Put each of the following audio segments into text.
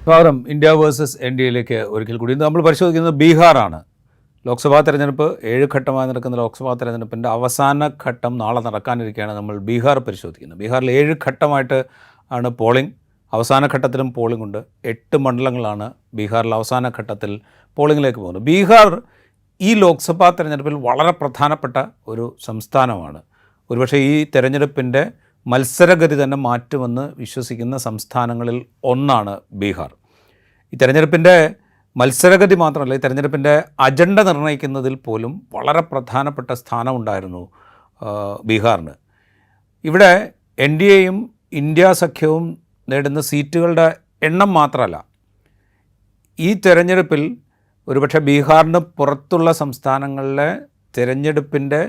സ്വാഗതം. India versus NDAയിലേക്ക് ഒരിക്കൽ കൂടി നമ്മൾ പരിശോധിക്കുന്നത് ബീഹാറാണ്. ലോക്സഭാ തെരഞ്ഞെടുപ്പ് 7 ഘട്ടമായി നടക്കുന്ന ലോക്സഭാ തെരഞ്ഞെടുപ്പിൻ്റെ അവസാന ഘട്ടം നാളെ നടക്കാനിരിക്കുകയാണ്. നമ്മൾ ബീഹാർ പരിശോധിക്കുന്നത്. ബീഹാറിൽ 7 ഘട്ടമായിട്ട് ആണ് പോളിംഗ്. അവസാന ഘട്ടത്തിലും പോളിംഗ് ഉണ്ട്. 8 മണ്ഡലങ്ങളാണ് ബീഹാറിൽ അവസാന ഘട്ടത്തിൽ പോളിംഗിലേക്ക് പോകുന്നത്. ബീഹാർ ഈ ലോക്സഭാ തെരഞ്ഞെടുപ്പിൽ വളരെ പ്രധാനപ്പെട്ട ഒരു സംസ്ഥാനമാണ്. ഒരുപക്ഷെ ഈ തെരഞ്ഞെടുപ്പിൻ്റെ മത്സരഗതി തന്നെ മാറ്റുമെന്ന് വിശ്വസിക്കുന്ന സംസ്ഥാനങ്ങളിൽ ഒന്നാണ് ബീഹാർ. ഈ തെരഞ്ഞെടുപ്പിൻ്റെ മത്സരഗതി മാത്രമല്ല, ഈ തെരഞ്ഞെടുപ്പിൻ്റെ അജണ്ട നിർണ്ണയിക്കുന്നതിൽ പോലും വളരെ പ്രധാനപ്പെട്ട സ്ഥാനമുണ്ടായിരുന്നു ബീഹാറിന്. ഇവിടെ NDAയും ഇന്ത്യ സഖ്യവും നേടുന്ന സീറ്റുകളുടെ എണ്ണം മാത്രമല്ല, ഈ തെരഞ്ഞെടുപ്പിൽ ഒരുപക്ഷെ ബീഹാറിന് പുറത്തുള്ള സംസ്ഥാനങ്ങളിലെ തെരഞ്ഞെടുപ്പിൻ്റെ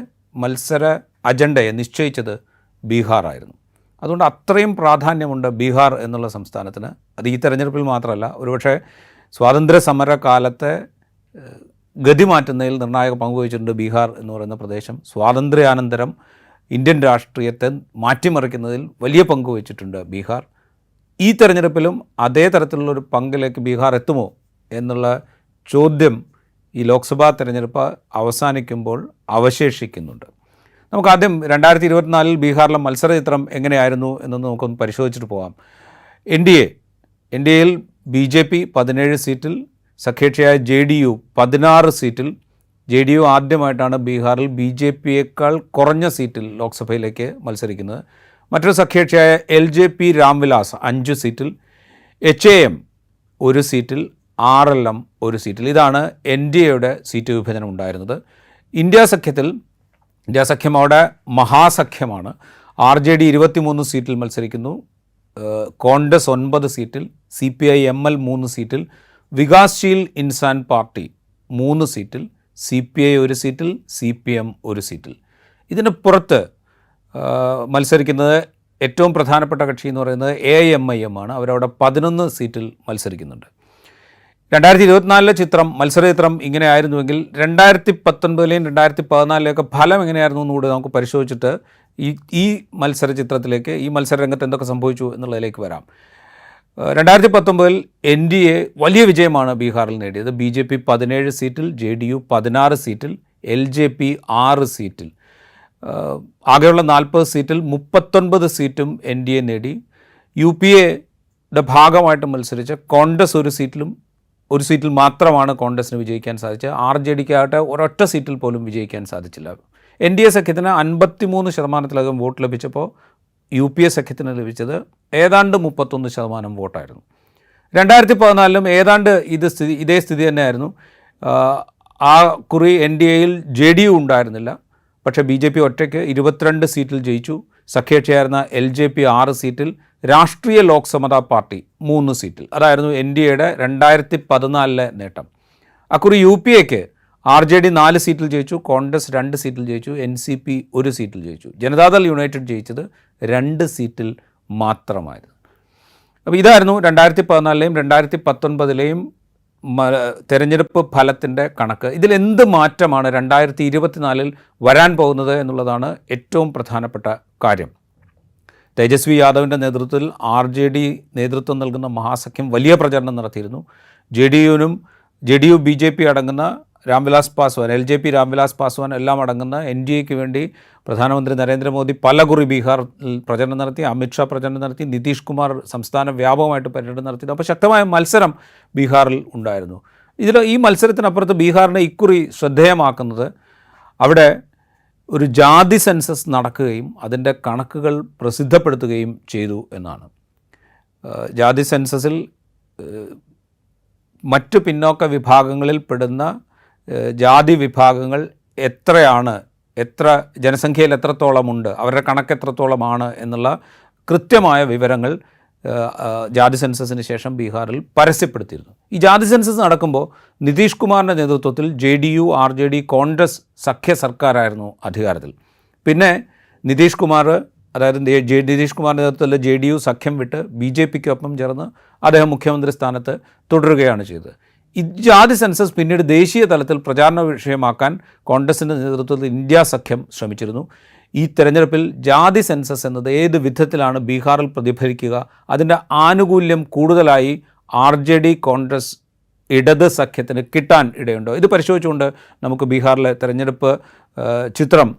മത്സര അജണ്ടയെ നിശ്ചയിച്ചത് ബീഹാറായിരുന്നു. അതുകൊണ്ട് അത്രയും പ്രാധാന്യമുണ്ട് ബീഹാർ എന്നുള്ള സംസ്ഥാനത്തിന്. അത് ഈ തെരഞ്ഞെടുപ്പിൽ മാത്രമല്ല, ഒരുപക്ഷെ സ്വാതന്ത്ര്യ സമര കാലത്തെ ഗതി മാറ്റുന്നതിൽ നിർണായക പങ്കുവഹിച്ചിട്ടുണ്ട് ബീഹാർ എന്ന് പറയുന്ന പ്രദേശം. സ്വാതന്ത്ര്യാനന്തരം ഇന്ത്യൻ രാഷ്ട്രീയത്തെ മാറ്റിമറിക്കുന്നതിൽ വലിയ പങ്ക് വഹിച്ചിട്ടുണ്ട് ബീഹാർ. ഈ തെരഞ്ഞെടുപ്പിലും അതേ തരത്തിലുള്ളൊരു പങ്കിലേക്ക് ബീഹാർ എത്തുമോ എന്നുള്ള ചോദ്യം ഈ ലോക്സഭാ തെരഞ്ഞെടുപ്പ് അവസാനിക്കുമ്പോൾ അവശേഷിക്കുന്നുണ്ട്. നമുക്കാദ്യം 2024 ബീഹാറിലെ മത്സരചിത്രം എങ്ങനെയായിരുന്നു എന്നൊന്ന് നമുക്കൊന്ന് പരിശോധിച്ചിട്ട് പോകാം. NDAയിൽ BJP 17 സീറ്റിൽ, സഖ്യകക്ഷിയായ JDU 16 സീറ്റിൽ. JDU ആദ്യമായിട്ടാണ് ബീഹാറിൽ BJPയേക്കാൾ കുറഞ്ഞ സീറ്റിൽ ലോക്സഭയിലേക്ക് മത്സരിക്കുന്നത്. മറ്റൊരു സഖ്യകക്ഷിയായ LJP രാംവിലാസ് 5 സീറ്റിൽ, HAM 1 സീറ്റിൽ, RLM 1 സീറ്റിൽ. ഇതാണ് NDAയുടെ സീറ്റ് വിഭജനം ഉണ്ടായിരുന്നത്. ഇന്ത്യ സഖ്യം അവിടെ മഹാസഖ്യമാണ്. RJD 23 സീറ്റിൽ മത്സരിക്കുന്നു, കോൺഗ്രസ് 9 സീറ്റിൽ, CPI-ML 3 സീറ്റിൽ, വികാസ്ശീൽ ഇൻസാൻ പാർട്ടി 3 സീറ്റിൽ, CPI 1 സീറ്റിൽ, CPM 1 സീറ്റിൽ. ഇതിന് പുറത്ത് മത്സരിക്കുന്നത് ഏറ്റവും പ്രധാനപ്പെട്ട കക്ഷി എന്ന് പറയുന്നത് AIMIM ആണ്. അവരവിടെ 11 സീറ്റിൽ മത്സരിക്കുന്നുണ്ട്. 2024 മത്സരചിത്രം ഇങ്ങനെയായിരുന്നുവെങ്കിൽ 2019ലെയും 2014ലെയൊക്കെ ഫലം എങ്ങനെയായിരുന്നു എന്നുകൂടി നമുക്ക് പരിശോധിച്ചിട്ട് ഈ മത്സരചിത്രത്തിലേക്ക്, ഈ മത്സരരംഗത്ത് എന്തൊക്കെ സംഭവിച്ചു എന്നുള്ളതിലേക്ക് വരാം. 2019 NDA വലിയ വിജയമാണ് ബീഹാറിൽ നേടിയത്. BJP 17 സീറ്റിൽ, JDU 16 സീറ്റിൽ, LJP 6 സീറ്റിൽ. ആകെയുള്ള 40 സീറ്റിൽ 39 സീറ്റും NDA നേടി. UPAയുടെ ഭാഗമായിട്ട് മത്സരിച്ച കോൺഗ്രസ് 1 സീറ്റിൽ മാത്രമാണ് കോൺഗ്രസിന് വിജയിക്കാൻ സാധിച്ചത്. RJDക്കാകട്ടെ ഒരൊറ്റ സീറ്റിൽ പോലും വിജയിക്കാൻ സാധിച്ചില്ല. NDA സഖ്യത്തിന് 53% വോട്ട് ലഭിച്ചപ്പോൾ UPA സഖ്യത്തിന് ലഭിച്ചത് ഏതാണ്ട് 31% വോട്ടായിരുന്നു. 2014 ഏതാണ്ട് ഇതേ സ്ഥിതി തന്നെയായിരുന്നു. ആ കുറി NDAയിൽ JDU ഉണ്ടായിരുന്നില്ല. പക്ഷേ BJP ഒറ്റയ്ക്ക് 22 സീറ്റിൽ ജയിച്ചു. സഖ്യകക്ഷിയായിരുന്ന LJP 6 സീറ്റിൽ, രാഷ്ട്രീയ ലോക് സമതാ പാർട്ടി 3 സീറ്റിൽ. അതായിരുന്നു NDAയുടെ 2014 നേട്ടം. അക്കുറി UPAയ്ക്ക് RJD 4 സീറ്റിൽ ജയിച്ചു, കോൺഗ്രസ് 2 സീറ്റിൽ ജയിച്ചു, NCP 1 സീറ്റിൽ ജയിച്ചു. ജനതാദൾ യുണൈറ്റഡ് ജയിച്ചത് 2 സീറ്റിൽ മാത്രമായിരുന്നു. അപ്പോൾ ഇതായിരുന്നു 2014ലെയും 2019ലെയും തെരഞ്ഞെടുപ്പ് ഫലത്തിൻ്റെ കണക്ക്. ഇതിലെന്ത് മാറ്റമാണ് 2024 വരാൻ പോകുന്നത് എന്നുള്ളതാണ് ഏറ്റവും പ്രധാനപ്പെട്ട കാര്യം. തേജസ്വി യാദവിൻ്റെ നേതൃത്വത്തിൽ RJD നേതൃത്വം നൽകുന്ന മഹാസഖ്യം വലിയ പ്രചരണം നടത്തിയിരുന്നു. JDU BJP അടങ്ങുന്ന രാംവിലാസ് പാസ്വാൻ, LJP രാംവിലാസ് പാസ്വാൻ എല്ലാം അടങ്ങുന്ന NDAയ്ക്ക് വേണ്ടി പ്രധാനമന്ത്രി നരേന്ദ്രമോദി പലകുറി ബീഹാറിൽ പ്രചരണം നടത്തി, അമിത്ഷാ പ്രചരണം നടത്തി, നിതീഷ് കുമാർ സംസ്ഥാന വ്യാപകമായിട്ട് പര്യടനം നടത്തി. അപ്പോൾ ശക്തമായ മത്സരം ബീഹാറിൽ ഉണ്ടായിരുന്നു. ഈ മത്സരത്തിനപ്പുറത്ത് ബീഹാറിനെ ഇക്കുറി ശ്രദ്ധേയമാക്കുന്നത് അവിടെ ഒരു ജാതി സെൻസസ് നടക്കുകയും അതിൻ്റെ കണക്കുകൾ പ്രസിദ്ധപ്പെടുത്തുകയും ചെയ്തു എന്നാണ്. ജാതി സെൻസസിൽ മറ്റു പിന്നോക്ക വിഭാഗങ്ങളിൽ പെടുന്ന ജാതി വിഭാഗങ്ങൾ എത്ര ജനസംഖ്യയിൽ എത്രത്തോളമുണ്ട്, അവരുടെ കണക്ക് എത്രത്തോളമാണ് എന്നുള്ള കൃത്യമായ വിവരങ്ങൾ ജാതി സെൻസസിന് ശേഷം ബീഹാറിൽ പരസ്യപ്പെടുത്തിയിരുന്നു. ഈ ജാതി സെൻസസ് നടക്കുമ്പോൾ നിതീഷ് കുമാറിൻ്റെ നേതൃത്വത്തിൽ JDU, RJD, കോൺഗ്രസ് സഖ്യ സർക്കാരായിരുന്നു അധികാരത്തിൽ. പിന്നെ നിതീഷ് കുമാറിൻ്റെ നേതൃത്വത്തിൽ JDU സഖ്യം വിട്ട് BJPക്കൊപ്പം ചേർന്ന് അദ്ദേഹം മുഖ്യമന്ത്രി സ്ഥാനത്ത് തുടരുകയാണ് ചെയ്തത്. ഈ ജാതി സെൻസസ് പിന്നീട് ദേശീയ തലത്തിൽ പ്രചാരണ വിഷയമാക്കാൻ കോൺഗ്രസിൻ്റെ നേതൃത്വത്തിൽ ഇന്ത്യ സഖ്യം ശ്രമിച്ചിരുന്നു. ഈ തെരഞ്ഞെടുപ്പിൽ ജാതി സെൻസസ് എന്നത് ഏത് വിധത്തിലാണ് ബീഹാറിൽ പ്രതിഫലിക്കുക, അതിൻ്റെ ആനുകൂല്യം കൂടുതലായി RJD കോൺഗ്രസ് ഇടത് സഖ്യത്തിന് കിട്ടാൻ ഇടയുണ്ടോ? ഇത് പരിശോധിച്ചുകൊണ്ട് നമുക്ക് ബീഹാറിലെ തെരഞ്ഞെടുപ്പ് ചിത്രം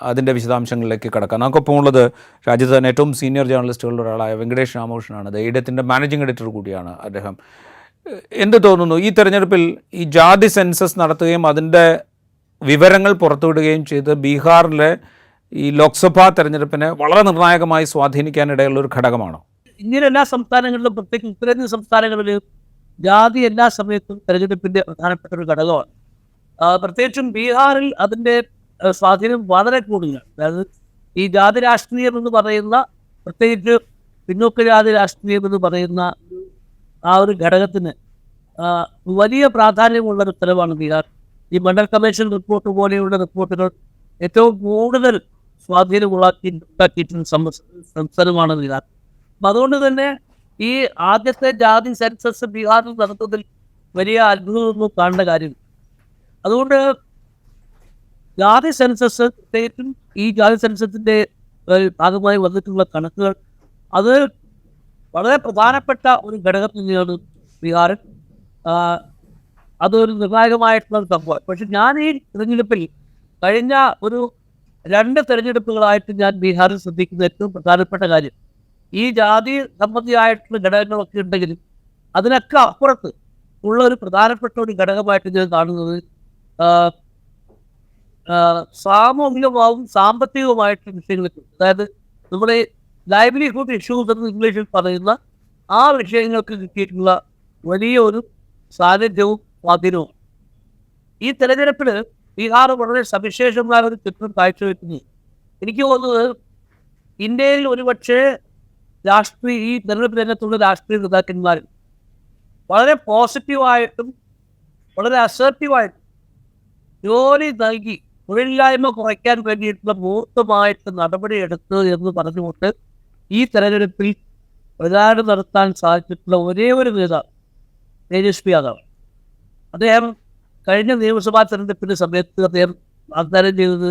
അതിൻ്റെ വിശദാംശങ്ങളിലേക്ക് കടക്കാം. നമുക്കൊപ്പം ഉള്ളത് രാജ്യത്ത് തന്നെ ഏറ്റവും സീനിയർ ജേർണലിസ്റ്റുകളിൽ ഒരാളായ വെങ്കടേഷ് രാമകൃഷ്ണനാണ്. അത് ഇടത്തിൻ്റെ മാനേജിംഗ് എഡിറ്റർ കൂടിയാണ് അദ്ദേഹം. എന്ത് തോന്നുന്നു, ഈ തെരഞ്ഞെടുപ്പിൽ ഈ ജാതി സെൻസസ് നടത്തുകയും അതിൻ്റെ വിവരങ്ങൾ പുറത്തുവിടുകയും ചെയ്ത് ബീഹാറിലെ ഈ ലോക്സഭാ തെരഞ്ഞെടുപ്പിനെ വളരെ നിർണായകമായി സ്വാധീനിക്കാനിടയുള്ള ഒരു ഘടകമാണോ? ഇന്ത്യയിലെ എല്ലാ സംസ്ഥാനങ്ങളിലും, പ്രത്യേകിച്ച് ഉത്തരേന്ത്യൻ സംസ്ഥാനങ്ങളിൽ ജാതി എല്ലാ സമയത്തും തെരഞ്ഞെടുപ്പിൻ്റെ പ്രധാനപ്പെട്ട ഒരു ഘടകമാണ്. പ്രത്യേകിച്ചും ബീഹാറിൽ അതിൻ്റെ സ്വാധീനം വളരെ കൂടുതലാണ്. അതായത് ഈ ജാതി രാഷ്ട്രീയം എന്ന് പറയുന്ന, പ്രത്യേകിച്ച് പിന്നോക്ക ജാതി രാഷ്ട്രീയം എന്ന് പറയുന്ന ആ ഒരു ഘടകത്തിന് വലിയ പ്രാധാന്യമുള്ളൊരു സ്ഥലമാണ് ബീഹാർ. ഈ മണ്ഡൽ കമ്മീഷൻ റിപ്പോർട്ട് പോലെയുള്ള റിപ്പോർട്ടുകൾ ഏറ്റവും കൂടുതൽ സ്വാധീനമുണ്ടാക്കിയിട്ടുള്ള സംസ്ഥാനമാണ് ബീഹാർ. അപ്പം അതുകൊണ്ട് തന്നെ ഈ ആദ്യത്തെ ജാതി സെൻസസ് ബീഹാറിൽ നടത്തുന്നതിൽ വലിയ അത്ഭുതമൊന്നും കാണേണ്ട കാര്യമില്ല. അതുകൊണ്ട് ജാതി സെൻസസ്, പ്രത്യേകിച്ചും ഈ ജാതി സെൻസസിൻ്റെ ഭാഗമായി വന്നിട്ടുള്ള കണക്കുകൾ, അത് വളരെ പ്രധാനപ്പെട്ട ഒരു ഘടകം തന്നെയാണ് ബീഹാറിൽ. അതൊരു നിർണായകമായിട്ടുള്ള സംഭവം. പക്ഷെ ഞാൻ ഈ തിരഞ്ഞെടുപ്പിൽ കഴിഞ്ഞ ഒരു 2 തെരഞ്ഞെടുപ്പുകളായിട്ട് ഞാൻ ബീഹാറിൽ ശ്രദ്ധിക്കുന്ന ഏറ്റവും പ്രധാനപ്പെട്ട കാര്യം, ഈ ജാതി സംബന്ധിയായിട്ടുള്ള ഘടകങ്ങളൊക്കെ ഉണ്ടെങ്കിലും അതിനൊക്കെ അപ്പുറത്ത് ഉള്ള ഒരു പ്രധാനപ്പെട്ട ഒരു ഘടകമായിട്ട് ഞാൻ കാണുന്നത് സാമൂഹികമാവും സാമ്പത്തികവുമായിട്ടുള്ള വിഷയങ്ങളൊക്കെ. അതായത് നമ്മുടെ ലൈവ്ലിഹുഡ് ഇഷ്യൂസ് എന്ന് ഇംഗ്ലീഷിൽ പറയുന്ന ആ വിഷയങ്ങൾക്ക് കിട്ടിയിട്ടുള്ള വലിയൊരു സാന്നിധ്യവും സ്വാധീനവും. ഈ തെരഞ്ഞെടുപ്പിൽ ബീഹാർ വളരെ സവിശേഷമായ ഒരു ചിത്രം കാഴ്ചവെക്കുന്നു. എനിക്ക് തോന്നുന്നത് ഇന്ത്യയിൽ ഒരുപക്ഷെ ഈ തെരഞ്ഞെടുപ്പ് രംഗത്തുള്ള രാഷ്ട്രീയ നേതാക്കന്മാർ വളരെ പോസിറ്റീവായിട്ടും വളരെ അസർട്ടീവായിട്ടും ജോലി നൽകി തൊഴിലില്ലായ്മ കുറയ്ക്കാൻ വേണ്ടിയിട്ടുള്ള മൂർത്തമായിട്ട് നടപടിയെടുത്ത് എന്ന് പറഞ്ഞുകൊണ്ട് ഈ തെരഞ്ഞെടുപ്പിൽ പ്രചാരണം നടത്താൻ സാധിച്ചിട്ടുള്ള ഒരേ ഒരു നേതാവ് തേജസ്വി യാദവ്. അദ്ദേഹം കഴിഞ്ഞ നിയമസഭാ തെരഞ്ഞെടുപ്പിൻ്റെ സമയത്ത് അദ്ദേഹം വാഗ്ദാനം ചെയ്തത്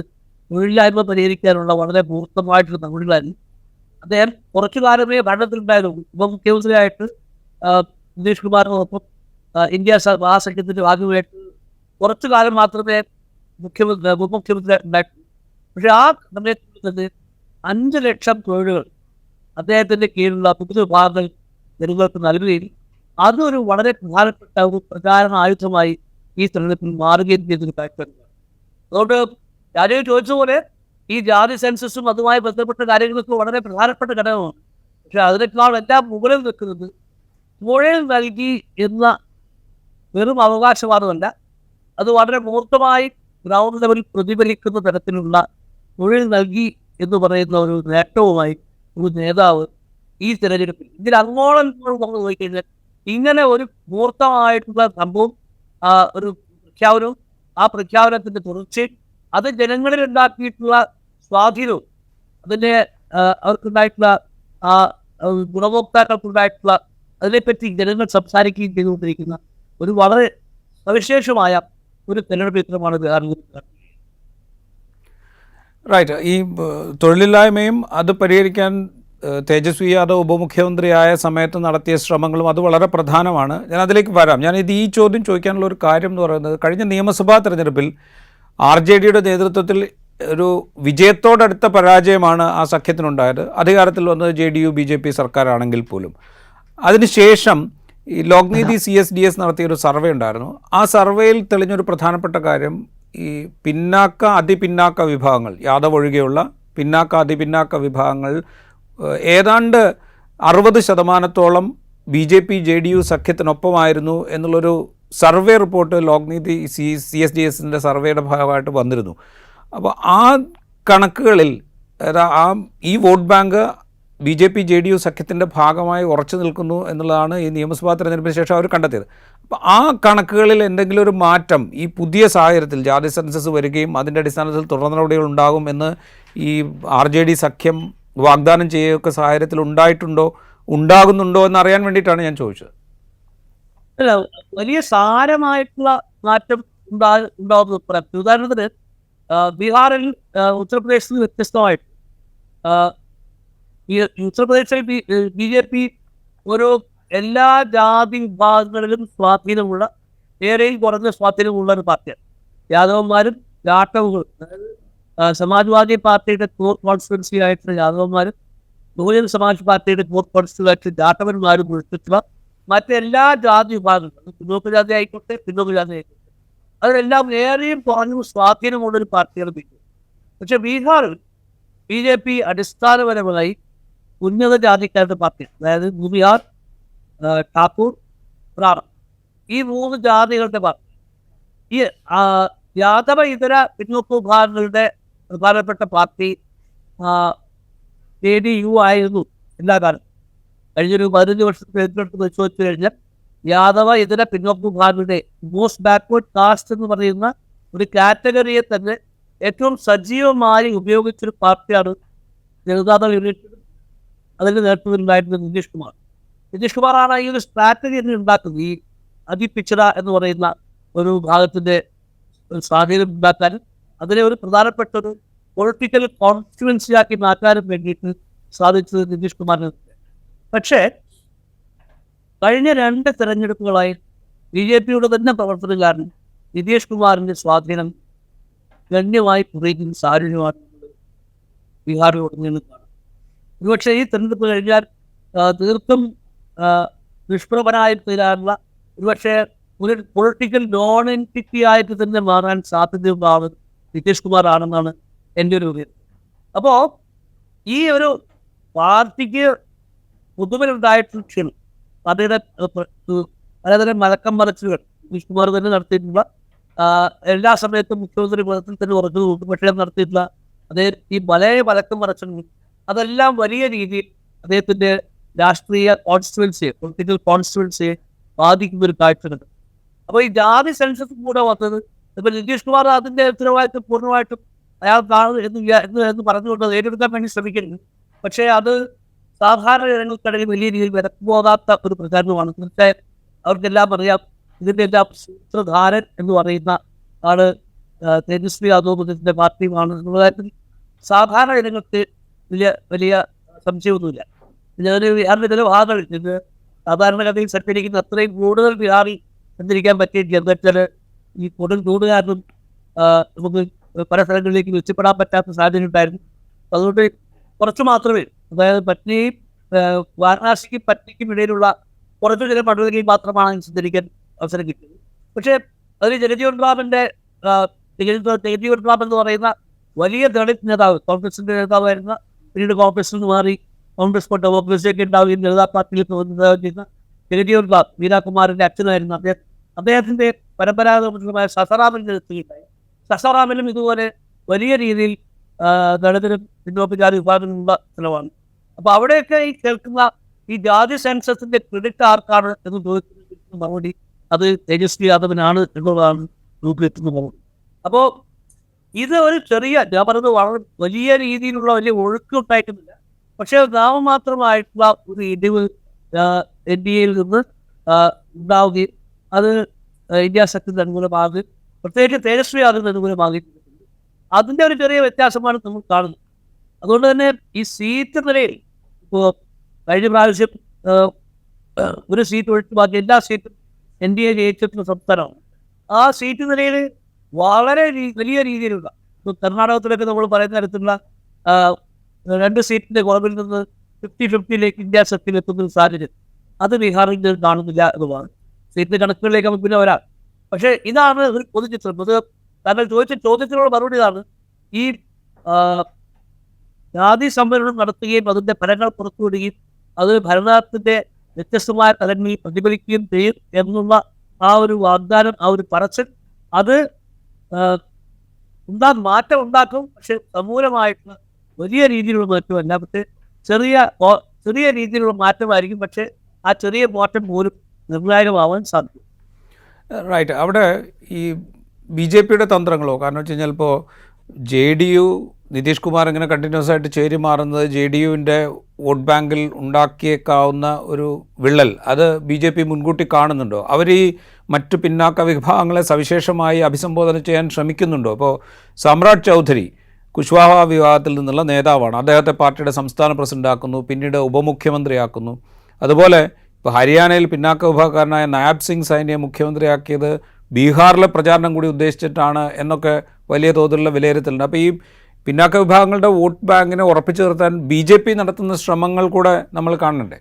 തൊഴിലില്ലായ്മ പരിഹരിക്കാനുള്ള വളരെ മൂർത്തമായിട്ടുള്ള നടപടികളായിരുന്നു. അദ്ദേഹം കുറച്ചു കാലമേ ഭരണത്തിലുണ്ടായിരുന്നു. ഉപമുഖ്യമന്ത്രിയായിട്ട് നിതീഷ് കുമാറിനൊപ്പം ഇന്ത്യ മഹാസഖ്യത്തിൻ്റെ ഭാഗമായിട്ട് കുറച്ചു കാലം മാത്രമേ ഉപമുഖ്യമന്ത്രി ഉണ്ടായിട്ടുള്ളൂ. പക്ഷെ ആ സമയത്ത് തന്നെ 5 ലക്ഷം തൊഴിലുകൾ അദ്ദേഹത്തിൻ്റെ കീഴിലുള്ള പുതിയ വിഭാഗങ്ങൾ ജനങ്ങൾക്ക് നൽകുകയും അതൊരു വളരെ പ്രധാനപ്പെട്ട ഒരു പ്രചാരണ ആയുധമായി ഈ തെരഞ്ഞെടുപ്പിൽ മാറുകയും ചെയ്തൊരു കാഴ്ചയാണ്. അതുകൊണ്ട് രാജീവ് ചോദിച്ചതുപോലെ ഈ ജാതി സെൻസസും അതുമായി ബന്ധപ്പെട്ട കാര്യങ്ങളൊക്കെ വളരെ പ്രധാനപ്പെട്ട ഘടകമാണ്. പക്ഷെ അതിനേക്കാൾ എല്ലാം മുകളിൽ നിൽക്കുന്നത് തൊഴിൽ നൽകി എന്ന വെറും അവകാശവാദമല്ല, അത് വളരെ മൂർത്തമായി ഗ്രൗണ്ട് ലെവലിൽ പ്രതിഫലിക്കുന്ന തരത്തിലുള്ള തൊഴിൽ നൽകി എന്ന് പറയുന്ന ഒരു നേട്ടവുമായി ഒരു നേതാവ് ഈ തെരഞ്ഞെടുപ്പിൽ ഇതിൽ അങ്ങോളം വന്നു പോയിക്കഴിഞ്ഞാൽ ഇങ്ങനെ ഒരു മൂർത്തമായിട്ടുള്ള സംഭവം, ഒരു പ്രഖ്യാപനവും ആ പ്രഖ്യാപനത്തിൻ്റെ തുടർച്ചയും അത് ജനങ്ങളിൽ ഉണ്ടാക്കിയിട്ടുള്ള സ്വാധീനവും അതിൻ്റെ അവർക്കുണ്ടായിട്ടുള്ള ആ ഗുണഭോക്താക്കൾക്കുണ്ടായിട്ടുള്ള അതിനെപ്പറ്റി ജനങ്ങൾ സംസാരിക്കുകയും ചെയ്തുകൊണ്ടിരിക്കുന്ന ഒരു വളരെ സവിശേഷമായ ഒരു തെരഞ്ഞെടുപ്പ് ചിത്രമാണ് ബീഹാറിൽ. റൈറ്റ്. ഈ തൊഴിലില്ലായ്മയും അത് പരിഹരിക്കാൻ തേജസ്വി യാദവ് ഉപമുഖ്യമന്ത്രിയായ സമയത്ത് നടത്തിയ ശ്രമങ്ങളും അത് വളരെ പ്രധാനമാണ്. ഞാൻ അതിലേക്ക് വരാം. ഈ ചോദ്യം ചോദിക്കാനുള്ള ഒരു കാര്യം എന്ന് പറയുന്നത്, കഴിഞ്ഞ നിയമസഭാ തെരഞ്ഞെടുപ്പിൽ RJDയുടെ നേതൃത്വത്തിൽ ഒരു വിജയത്തോടടുത്ത പരാജയമാണ് ആ സഖ്യത്തിനുണ്ടായത്. അധികാരത്തിൽ വന്നത് JDU BJP സർക്കാരാണെങ്കിൽ പോലും. അതിനുശേഷം ഈ ലോക്നീതി CSDS നടത്തിയൊരു സർവേ ഉണ്ടായിരുന്നു. ആ സർവേയിൽ തെളിഞ്ഞൊരു പ്രധാനപ്പെട്ട കാര്യം, ഈ അതിപിന്നാക്ക വിഭാഗങ്ങൾ, യാദവ് ഒഴികെയുള്ള അതിപിന്നാക്ക വിഭാഗങ്ങൾ ഏതാണ്ട് 60% BJP JDU സഖ്യത്തിനൊപ്പമായിരുന്നു എന്നുള്ളൊരു സർവേ റിപ്പോർട്ട് ലോക്നീതി CSDSൻ്റെ സർവേയുടെ ഭാഗമായിട്ട് വന്നിരുന്നു. അപ്പോൾ ആ കണക്കുകളിൽ ഈ വോട്ട് ബാങ്ക് BJP JDU സഖ്യത്തിൻ്റെ ഭാഗമായി ഉറച്ചു നിൽക്കുന്നു എന്നുള്ളതാണ് ഈ നിയമസഭാ തെരഞ്ഞെടുപ്പിന് ശേഷം അവർ കണ്ടെത്തിയത്. അപ്പോൾ ആ കണക്കുകളിൽ എന്തെങ്കിലും ഒരു മാറ്റം ഈ പുതിയ സാഹചര്യത്തിൽ ജാതി സെൻസസ് വരികയും അതിൻ്റെ അടിസ്ഥാനത്തിൽ തുടർ നടപടികൾ ഉണ്ടാകും എന്ന് ഈ RJD സഖ്യം വാഗ്ദാനം ചെയ്യുകയൊക്കെ സാഹചര്യത്തിൽ ഉണ്ടാകുന്നുണ്ടോ എന്നറിയാൻ വേണ്ടിയിട്ടാണ് ഞാൻ ചോദിച്ചത്. അല്ല, വലിയ സാരമായിട്ടുള്ള മാറ്റം ഉണ്ടാകുന്നത് പറയാം. ഉദാഹരണത്തിന് ബീഹാറിൽ ഉത്തർപ്രദേശിൽ വ്യത്യസ്തമായിട്ട് ഈ ഉത്തർപ്രദേശിൽ BJP ഒരു എല്ലാ ജാതി വിഭാഗങ്ങളിലും സ്വാധീനമുള്ള, ഏറെയും കുറഞ്ഞ സ്വാധീനമുള്ള ഒരു പാർട്ടിയാണ്. യാദവന്മാരും ജാട്ടവുകളും, അതായത് സമാജ്വാദി പാർട്ടിയുടെ കോർ കോൺസ്റ്റിറ്റ്യുവൻസി ആയിട്ടുള്ള യാദവന്മാരും ബഹുജൻ സമാജ് പാർട്ടിയുടെ കോർ കോൺസ്റ്റിറ്റ്യുവൻസി ആയിട്ട് ജാട്ടവന്മാരും ഉൾപ്പെട്ടുള്ള മറ്റെല്ലാ ജാതി വിഭാഗങ്ങളും, പിന്നോക്ക ജാതി ആയിക്കോട്ടെ, പിന്നോക്ക ജാതി ആയിക്കോട്ടെ, അതിലെല്ലാം ഏറെയും കുറഞ്ഞ സ്വാധീനമുള്ളൊരു പാർട്ടിയാണ് ബീഹാർ. പക്ഷെ ബീഹാറിൽ BJP അടിസ്ഥാനപരമായി ഉന്നത ജാതിക്കാരുടെ പാർട്ടിയാണ്. അതായത് ഭൂമിയാർ, ഠാക്കൂർ, ബ്രാഹ്മൺ, ഈ 3 ജാതികളുടെ പാർട്ടി. ഈ യാദവ ഇതര പിന്നോക്ക വിഭാഗങ്ങളുടെ പ്രധാനപ്പെട്ട പാർട്ടി JDU ആയിരുന്നു എല്ലാ കാലം. കഴിഞ്ഞൊരു 15 വർഷത്തെ എടുത്ത് പരിശോധിച്ചു കഴിഞ്ഞാൽ യാദവ ഇതര പിന്നോക്ക വിഭാഗങ്ങളുടെ മോസ്റ്റ് ബാക്ക്വേർഡ് കാസ്റ്റ് എന്ന് പറയുന്ന ഒരു കാറ്റഗറിയെ തന്നെ ഏറ്റവും സജീവമായി ഉപയോഗിച്ചൊരു പാർട്ടിയാണ് ജനതാദൾ യൂണിറ്റ്. അതിൻ്റെ നേതൃത്വത്തിലുണ്ടായിരുന്നത് നിതീഷ് കുമാർ. നിതീഷ് കുമാറാണ് ഈ ഒരു സ്ട്രാറ്റജി തന്നെ ഉണ്ടാക്കുന്നത്. ഈ അതിപിച്ചറ എന്ന് പറയുന്ന ഒരു വിഭാഗത്തിൻ്റെ സ്വാധീനം ഉണ്ടാക്കാനും അതിനെ ഒരു പ്രധാനപ്പെട്ട ഒരു പൊളിറ്റിക്കൽ കോൺസ്റ്റിറ്റ്യുവൻസിയാക്കി മാറ്റാനും വേണ്ടിയിട്ട് സാധിച്ചത് നിതീഷ് കുമാറിന്. പക്ഷേ കഴിഞ്ഞ 2 തെരഞ്ഞെടുപ്പുകളായി BJPയുടെ തന്നെ പ്രവർത്തനം കാരണം നിതീഷ് കുമാറിൻ്റെ സ്വാധീനം ഗണ്യമായി കുറയുന്ന സാഹചര്യമാണ് ബീഹാറിലുടനീളം കാണും. ഒരുപക്ഷെ ഈ തെരഞ്ഞെടുപ്പ് കഴിഞ്ഞാൽ തീർത്തും നിഷ്പ്രഭനായി തീരാനുള്ള, ഒരുപക്ഷെ ഒരു പൊളിറ്റിക്കൽ നോൺ എൻറ്റിറ്റി ആയിട്ട് തന്നെ മാറാൻ സാധ്യതയുണ്ടാവുന്നത് നിതീഷ് കുമാർ ആണെന്നാണ് എൻ്റെ ഒരു വിവരം. അപ്പോൾ ഈ ഒരു പാർട്ടിക്ക് പൊതുവിലുണ്ടായിട്ടുള്ള ക്ഷീണം, പാർട്ടിയുടെ പലതരം മലക്കം മറച്ചുകൾ നിതീഷ് കുമാർ തന്നെ നടത്തിയിട്ടുള്ള, എല്ലാ സമയത്തും മുഖ്യമന്ത്രി പദത്തിൽ തന്നെ ഉറച്ചു നോക്കും, പക്ഷേ നടത്തിയിട്ടുള്ള ഈ പഴയ മലക്കം മറച്ചുകൾ അതെല്ലാം വലിയ രീതിയിൽ അദ്ദേഹത്തിൻ്റെ രാഷ്ട്രീയ കോൺസ്റ്റിറ്റ്യുവൻസിയെ, പൊളിറ്റിക്കൽ കോൺസ്റ്റിറ്റ്യുവൻസിയെ ബാധിക്കുന്ന ഒരു കാഴ്ചയുണ്ട്. അപ്പോൾ ഈ ജാതി സെൻസസ് കൂടെ വന്നത് ഇപ്പോൾ നിതീഷ് കുമാർ അതിൻ്റെ ഉത്തരവാദിത്വം പൂർണ്ണമായിട്ടും അയാൾ എന്ന് പറഞ്ഞുകൊണ്ട് ഏറ്റെടുക്കാൻ വേണ്ടി ശ്രമിക്കുന്നത്. പക്ഷേ അത് സാധാരണ ജനങ്ങൾക്കിടയിൽ വലിയ രീതിയിൽ വിലക്കുപോകാത്ത ഒരു പ്രചാരണമാണ്. തീർച്ചയായും അവർക്കെല്ലാം അറിയാം, ഇതിൻ്റെ എല്ലാം സൂത്രധാരൻ എന്ന് പറയുന്ന ആള് തേജസ്വി യാദവ് പാർട്ടിയുമാണ് എന്നുള്ളതായിട്ട് സാധാരണ ജനങ്ങൾക്ക് വലിയ സംശയമൊന്നുമില്ല. ബിഹാറിൻ്റെ ചില ഭാഗങ്ങളിൽ ഇത് സാധാരണഗതിയിൽ സഞ്ചരിക്കുന്ന അത്രയും കൂടുതൽ ബിഹാറിൽ സഞ്ചരിക്കാൻ പറ്റിയിട്ടില്ല. എന്താ വെച്ചാൽ ഈ കൊടും ചൂട് കാരണം നമുക്ക് പല സ്ഥലങ്ങളിലേക്ക് വെച്ചപ്പെടാൻ പറ്റാത്ത സാഹചര്യം ഉണ്ടായിരുന്നു. അതുകൊണ്ട് കുറച്ച് മാത്രമേ, അതായത് പറ്റ്നയും വാരണാസിക്കും പറ്റ്നയ്ക്കും ഇടയിലുള്ള കുറച്ച് ചില മണ്ഡലങ്ങളിൽ മാത്രമാണ് സഞ്ചരിക്കാൻ അവസരം കിട്ടിയത്. പക്ഷേ അതിൽ ജഗജീവൻ റാമിൻ്റെ ജഗജീവൻ റാം എന്ന് പറയുന്ന വലിയ ദളിത് നേതാവ്, കോൺഗ്രസിൻ്റെ നേതാവായിരുന്ന, പിന്നീട് കോൺഗ്രസിൽ നിന്ന് മാറി കോൺഗ്രസ് കൊണ്ട് ഡെമോക്രസിയൊക്കെ ഉണ്ടാവുകയും ജനതാ പാർട്ടിയിൽ ചെയ്യുന്ന ജഗജീവൻ റാം, മീരാകുമാറിൻ്റെ അച്ഛനായിരുന്നു. അദ്ദേഹത്തിൻ്റെ പരമ്പരാഗതമായ സസറാമിൻ്റെ എത്തുകയുണ്ടായി. സസറാമിലും ഇതുപോലെ വലിയ രീതിയിൽ ദളിതരും പിന്നോക്ക ജാതി വിഭാഗത്തിലുള്ള സ്ഥലമാണ്. അപ്പോൾ അവിടെയൊക്കെ ഈ കേൾക്കുന്ന ഈ ജാതി സെൻസസിൻ്റെ ക്രെഡിറ്റ് ആർക്കാണ് എന്ന് ചോദിക്കുന്ന മറുപടി അത് തേജസ്വി യാദവിനാണ് എന്നുള്ളതാണ് രൂപത്തിലെത്തുന്ന മറുപടി. അപ്പോൾ ഇത് ഒരു ചെറിയ, ഞാൻ പറഞ്ഞത് വളരെ വലിയ രീതിയിലുള്ള വലിയ ഒഴുക്കുണ്ടായിട്ടുമില്ല. പക്ഷേ നാമമാത്രമായിട്ടുള്ള ഒരു ഇടിവ് NDAയിൽ നിന്ന് ഉണ്ടാവുകയും അത് ഇന്ത്യ സഖ്യത്തിന് അനുകൂലമാകുകയും പ്രത്യേകിച്ച് തേജസ്വി യാദവിന് അനുകൂലമാകുകയും ചെയ്തിട്ടുണ്ട്. അതിൻ്റെ ഒരു ചെറിയ വ്യത്യാസമാണ് നമ്മൾ കാണുന്നത്. അതുകൊണ്ട് തന്നെ ഈ സീറ്റ് നിലയിൽ ഇപ്പോൾ കഴിഞ്ഞ പ്രാവശ്യം ഒരു സീറ്റ് ഒഴിച്ച് ബാക്കി എല്ലാ സീറ്റും NDA ജയിച്ചിട്ടുള്ള സംസ്ഥാനമാണ്. ആ സീറ്റ് നിലയിൽ വളരെ വലിയ രീതിയിലുള്ള, ഇപ്പോൾ കർണാടകത്തിലൊക്കെ നമ്മൾ പറയുന്ന തരത്തിലുള്ള 2 സീറ്റിൻ്റെ കുറവിൽ നിന്ന് 50-50 ഇന്ത്യ സഖ്യം എത്തുന്ന സാഹചര്യം അത് ബീഹാറിൽ കാണുന്നില്ല എന്നുള്ളതാണ്. സീറ്റിൻ്റെ കണക്കുകളിലേക്ക് നമുക്ക് പിന്നെ വരാം. പക്ഷേ ഇതാണ് ഒരു പൊതുചിത്രം. അത് താങ്കൾ ചോദിച്ച ചോദ്യത്തിനുള്ള മറുപടി ഇതാണ്. ഈ ജാതി സംവരണം നടത്തുകയും അതിൻ്റെ ഫലങ്ങൾ പുറത്തുവിടുകയും അത് ഭരണത്തിൻ്റെ വ്യത്യസ്തമായ തലങ്ങളിൽ പ്രതിഫലിക്കുകയും ചെയ്യും എന്നുള്ള ആ ഒരു വാഗ്ദാനം, ആ ഒരു പറച്ചിൽ, അത് മാറ്റം ഉണ്ടാക്കും. പക്ഷെ സമൂലമായിട്ടുള്ള വലിയ രീതിയിലുള്ള മാറ്റമല്ല, പക്ഷേ ചെറിയ രീതിയിലുള്ള മാറ്റമായിരിക്കും. പക്ഷേ ആ ചെറിയ മാറ്റം പോലും നിർണായകമാവാൻ സാധിക്കും. റൈറ്റ്. അവിടെ ഈ BJPയുടെ തന്ത്രങ്ങളോ, കാരണം വെച്ച് കഴിഞ്ഞാൽ ഇപ്പോൾ JDU നിതീഷ് കുമാർ ഇങ്ങനെ കണ്ടിന്യൂസ് ആയിട്ട് ചേരി മാറുന്നത് JDUവിൻ്റെ വോട്ട് ബാങ്കിൽ ഉണ്ടാക്കിയേക്കാവുന്ന ഒരു വിള്ളൽ, അത് BJP മുൻകൂട്ടി കാണുന്നുണ്ടോ? അവർ ഈ മറ്റു പിന്നാക്ക വിഭാഗങ്ങളെ സവിശേഷമായി അഭിസംബോധന ചെയ്യാൻ ശ്രമിക്കുന്നുണ്ടോ? ഇപ്പോൾ സമ്രാട് ചൗധരി കുശ്വാഹ വിഭാഗത്തിൽ നിന്നുള്ള നേതാവാണ്. അദ്ദേഹത്തെ പാർട്ടിയുടെ സംസ്ഥാന പ്രസിഡൻ്റാക്കുന്നു, പിന്നീട് ഉപമുഖ്യമന്ത്രിയാക്കുന്നു. അതുപോലെ ഇപ്പോൾ ഹരിയാനയിൽ പിന്നാക്ക വിഭാഗക്കാരനായ നായബ് സിംഗ് സൈനിയെ മുഖ്യമന്ത്രിയാക്കിയത് ബീഹാറിലെ പ്രചാരണം കൂടി ഉദ്ദേശിച്ചിട്ടാണ് എന്നൊക്കെ വലിയ തോതിലുള്ള വിലയിരുത്തലുണ്ട്. അപ്പോൾ ഈ പിന്നാക്ക വിഭാഗങ്ങളുടെ വോട്ട് ബാങ്കിനെ ഉറപ്പിച്ചു നിർത്താൻ BJP നടത്തുന്ന ശ്രമങ്ങൾ കൂടെ നമ്മൾ കാണണ്ടേ?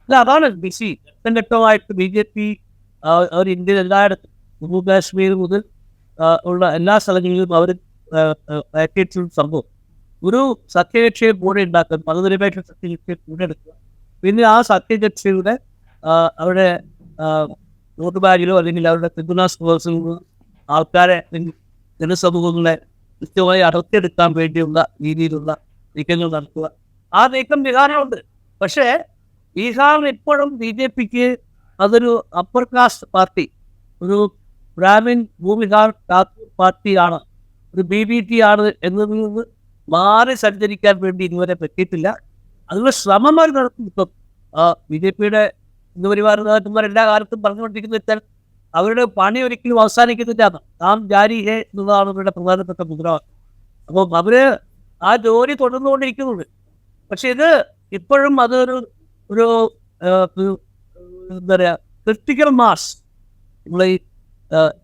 അല്ല, അതാണ് ബിസി ഘട്ടമായിട്ട് BJP അവർ ഇന്ത്യയിൽ എല്ലായിടത്തും ജമ്മു കാശ്മീർ മുതൽ ഉള്ള എല്ലാ സ്ഥലങ്ങളിലും അവർ പാക്കേജും സംഭവം ഒരു സഖ്യകക്ഷിയെ കൂടെ ഉണ്ടാക്കാൻ, മതനിരപേക്ഷ സഖ്യകക്ഷിയെ കൂടെ എടുക്കുക, പിന്നെ ആ സഖ്യകക്ഷിയുടെ അവരുടെ വോട്ട് ബാങ്കിലോ അല്ലെങ്കിൽ അവരുടെ പിന്തുണ സ്പോൺസറിലോ ആൾക്കാരെ ജനസമൂഹങ്ങളെ കൃത്യമായി അടർത്തിയെടുക്കാൻ വേണ്ടിയുള്ള രീതിയിലുള്ള നീക്കങ്ങൾ നടത്തുക. ആ നീക്കം ബീഹാറിലുണ്ട്. പക്ഷേ ബീഹാറിൽ ഇപ്പോഴും BJPക്ക് അതൊരു അപ്പർ കാസ്റ്റ് പാർട്ടി, ഒരു ബ്രാഹ്മിൻ ഭൂമിഹാർ ഠാക്കൂർ പാർട്ടിയാണ്, ഒരു BBT ആണ് എന്നതിൽ നിന്ന് മാറി സഞ്ചരിക്കാൻ വേണ്ടി ഇതുവരെ പറ്റിയിട്ടില്ല. അതിനുള്ള ശ്രമം അവർ നടത്തും. ഇപ്പം BJPയുടെ ഇന്നുപരിവാർ നേതാക്കന്മാർ എല്ലാ കാലത്തും പറഞ്ഞുകൊണ്ടിരിക്കുന്ന വെച്ചാൽ അവരുടെ പണി ഒരിക്കലും അവസാനിക്കുന്നില്ല. നാം ജാരി ഹേ എന്നതാണ് അവരുടെ പ്രധാനപ്പെട്ട മുദ്രാവാക്യം. അപ്പം അവർ ആ ജോലി തുടർന്നുകൊണ്ടിരിക്കുന്നുണ്ട്. പക്ഷെ ഇത് ഇപ്പോഴും അതൊരു ഒരു എന്താ പറയുക, ക്രിട്ടിക്കൽ മാസ്, നമ്മളെ ഈ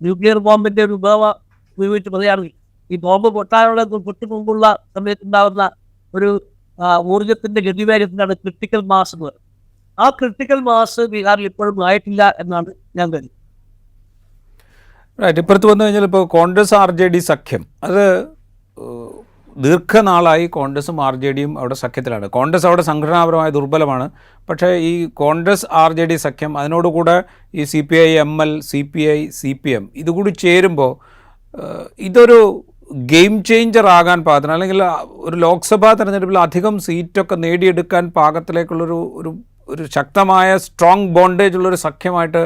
ന്യൂക്ലിയർ ബോംബിൻ്റെ ഒരു ഉപയോഗം ഉപയോഗിച്ച് പറയുകയാണെങ്കിൽ ഈ ബോംബ് പൊട്ടാനുള്ള തൊട്ട് മുമ്പുള്ള സമയത്തുണ്ടാകുന്ന ഒരു ഊർജത്തിൻ്റെ ഗതിവേഗത്തിനാണ് ക്രിട്ടിക്കൽ മാസ് എന്ന് പറയുന്നത്. ആ ക്രിട്ടിക്കൽ മാസ് ബീഹാറിൽ ഇപ്പോഴും ആയിട്ടില്ല എന്നാണ് ഞാൻ കരുതുന്നത്. റൈറ്റ്. ഇപ്പുറത്ത് വന്നു കഴിഞ്ഞാൽ ഇപ്പോൾ കോൺഗ്രസ് RJD സഖ്യം, അത് ദീർഘനാളായി കോൺഗ്രസും RJDയും അവിടെ സഖ്യത്തിലാണ്. കോൺഗ്രസ് അവിടെ സംഘടനാപരമായി ദുർബലമാണ്. പക്ഷേ ഈ കോൺഗ്രസ് RJD സഖ്യം, അതിനോടുകൂടെ ഈ CPI ML CPI CPM ഇതുകൂടി ചേരുമ്പോൾ ഇതൊരു ഗെയിം ചേഞ്ചർ ആകാൻ പാകത്തിന്, അല്ലെങ്കിൽ ഒരു ലോക്സഭാ തെരഞ്ഞെടുപ്പിൽ അധികം സീറ്റൊക്കെ നേടിയെടുക്കാൻ പാകത്തിലേക്കുള്ളൊരു ഒരു ഒരു ശക്തമായ സ്ട്രോങ് ബോണ്ടേജ് ഉള്ളൊരു സഖ്യമായിട്ട്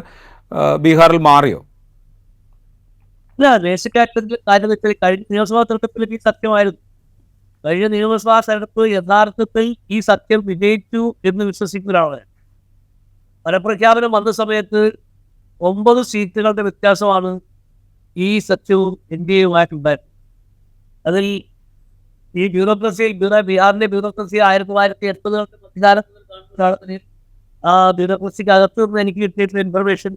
ബീഹാറിൽ മാറിയോ? ഇല്ല, ദേശക്കാരുടെ കാര്യം വെച്ചാൽ കഴിഞ്ഞ നിയമസഭാ തെരഞ്ഞെടുപ്പിൽ ഈ സത്യമായിരുന്നു. കഴിഞ്ഞ നിയമസഭാ തെരഞ്ഞെടുപ്പ് യഥാർത്ഥത്തിൽ ഈ സത്യം വിജയിച്ചു എന്ന് വിശ്വസിക്കുന്നവരാണ്. ഫലപ്രഖ്യാപനം വന്ന സമയത്ത് 9 സീറ്റുകളുടെ വ്യത്യാസമാണ് ഈ സത്യവും NDAയുമായിട്ടുണ്ടായിരുന്നത്. അതിൽ ഈ ബ്യൂറോക്രസിയിൽ ബീഹാറിന്റെ ബ്യൂറോക്രസി 1980 മധ്യകാലത്തിന് ആ ബ്യൂറോക്രസിക്ക് അകത്ത് നിന്ന് എനിക്ക് കിട്ടിയിട്ടുള്ള ഇൻഫർമേഷൻ,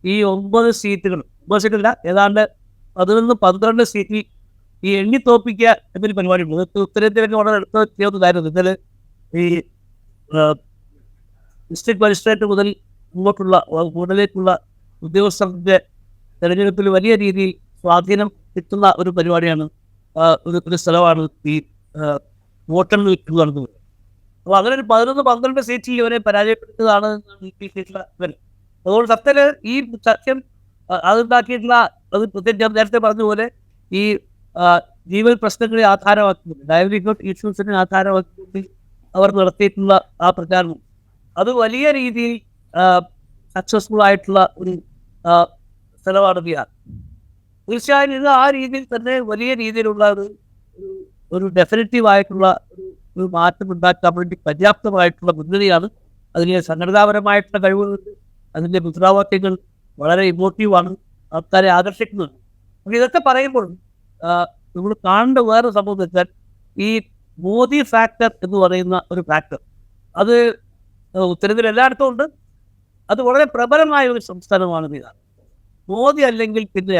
ഈ 9 സീറ്റുകൾ ഏതാണ്ട് 11-12 സീറ്റിൽ ഈ എണ്ണി തോപ്പിക്കുക എന്നൊരു പരിപാടിയുണ്ട്. ഉത്തരേന്ത്യയിലൊക്കെ വളരെ അടുത്ത ചെയ്യുന്നതായിരുന്നു. ഇന്നലെ ഈ ഡിസ്ട്രിക്ട് മജിസ്ട്രേറ്റ് മുതൽ മുമ്പോട്ടുള്ള മുകളിലേക്കുള്ള ഉദ്യോഗസ്ഥരുടെ തെരഞ്ഞെടുപ്പിൽ വലിയ രീതിയിൽ സ്വാധീനം കിട്ടുന്ന ഒരു പരിപാടിയാണ്, ഒരു സ്ഥലമാണ് ഈ വോട്ടെണ്ണൽ വിൽക്കുക നടന്നത്. അപ്പോൾ അങ്ങനെ ഒരു 11-12 സീറ്റിൽ ഇവരെ പരാജയപ്പെടുത്തുന്നതാണ് അതുകൊണ്ട് സത്യത്തില് ഈ സത്യം അതുണ്ടാക്കിയിട്ടുള്ള, അത് പ്രത്യേകിച്ച് നേരത്തെ പറഞ്ഞ പോലെ ഈ ജീവൽ പ്രശ്നങ്ങളെ ആധാരമാക്കുന്നത്, ലൈവ്ലിഹുഡ് ഇഷ്യൂസിനെ ആധാരമാക്കിക്കൊണ്ട് അവർ നടത്തിയിട്ടുള്ള ആ പ്രചാരണം അത് വലിയ രീതിയിൽ സക്സസ്ഫുൾ ആയിട്ടുള്ള ഒരു സ്ഥലമാണ് ബീഹാർ. തീർച്ചയായും ഇത് ആ രീതിയിൽ തന്നെ വലിയ രീതിയിലുള്ള ഒരു ഡെഫിനറ്റീവ് ആയിട്ടുള്ള ഒരു മാറ്റം ഉണ്ടാക്കാൻ വേണ്ടി പര്യാപ്തമായിട്ടുള്ള മുന്നണിയാണ്. അതിന് സംഘടനാപരമായിട്ടുള്ള കഴിവുകളുണ്ട്, അതിൻ്റെ മുദ്രാവാക്യങ്ങൾ വളരെ ഇമോട്ടീവാണ്, ആൾക്കാരെ ആകർഷിക്കുന്നുണ്ട്. അപ്പോൾ ഇതൊക്കെ പറയുമ്പോൾ നമ്മൾ കാണേണ്ട വേറെ സംഭവം വെച്ചാൽ ഈ മോദി ഫാക്ടർ എന്ന് പറയുന്ന ഒരു ഫാക്ടർ, അത് ഉത്തരത്തിൽ എല്ലായിടത്തും ഉണ്ട്. അത് വളരെ പ്രബലമായ ഒരു സംസ്ഥാനമാണ് ബീഹാർ. മോദി അല്ലെങ്കിൽ പിന്നെ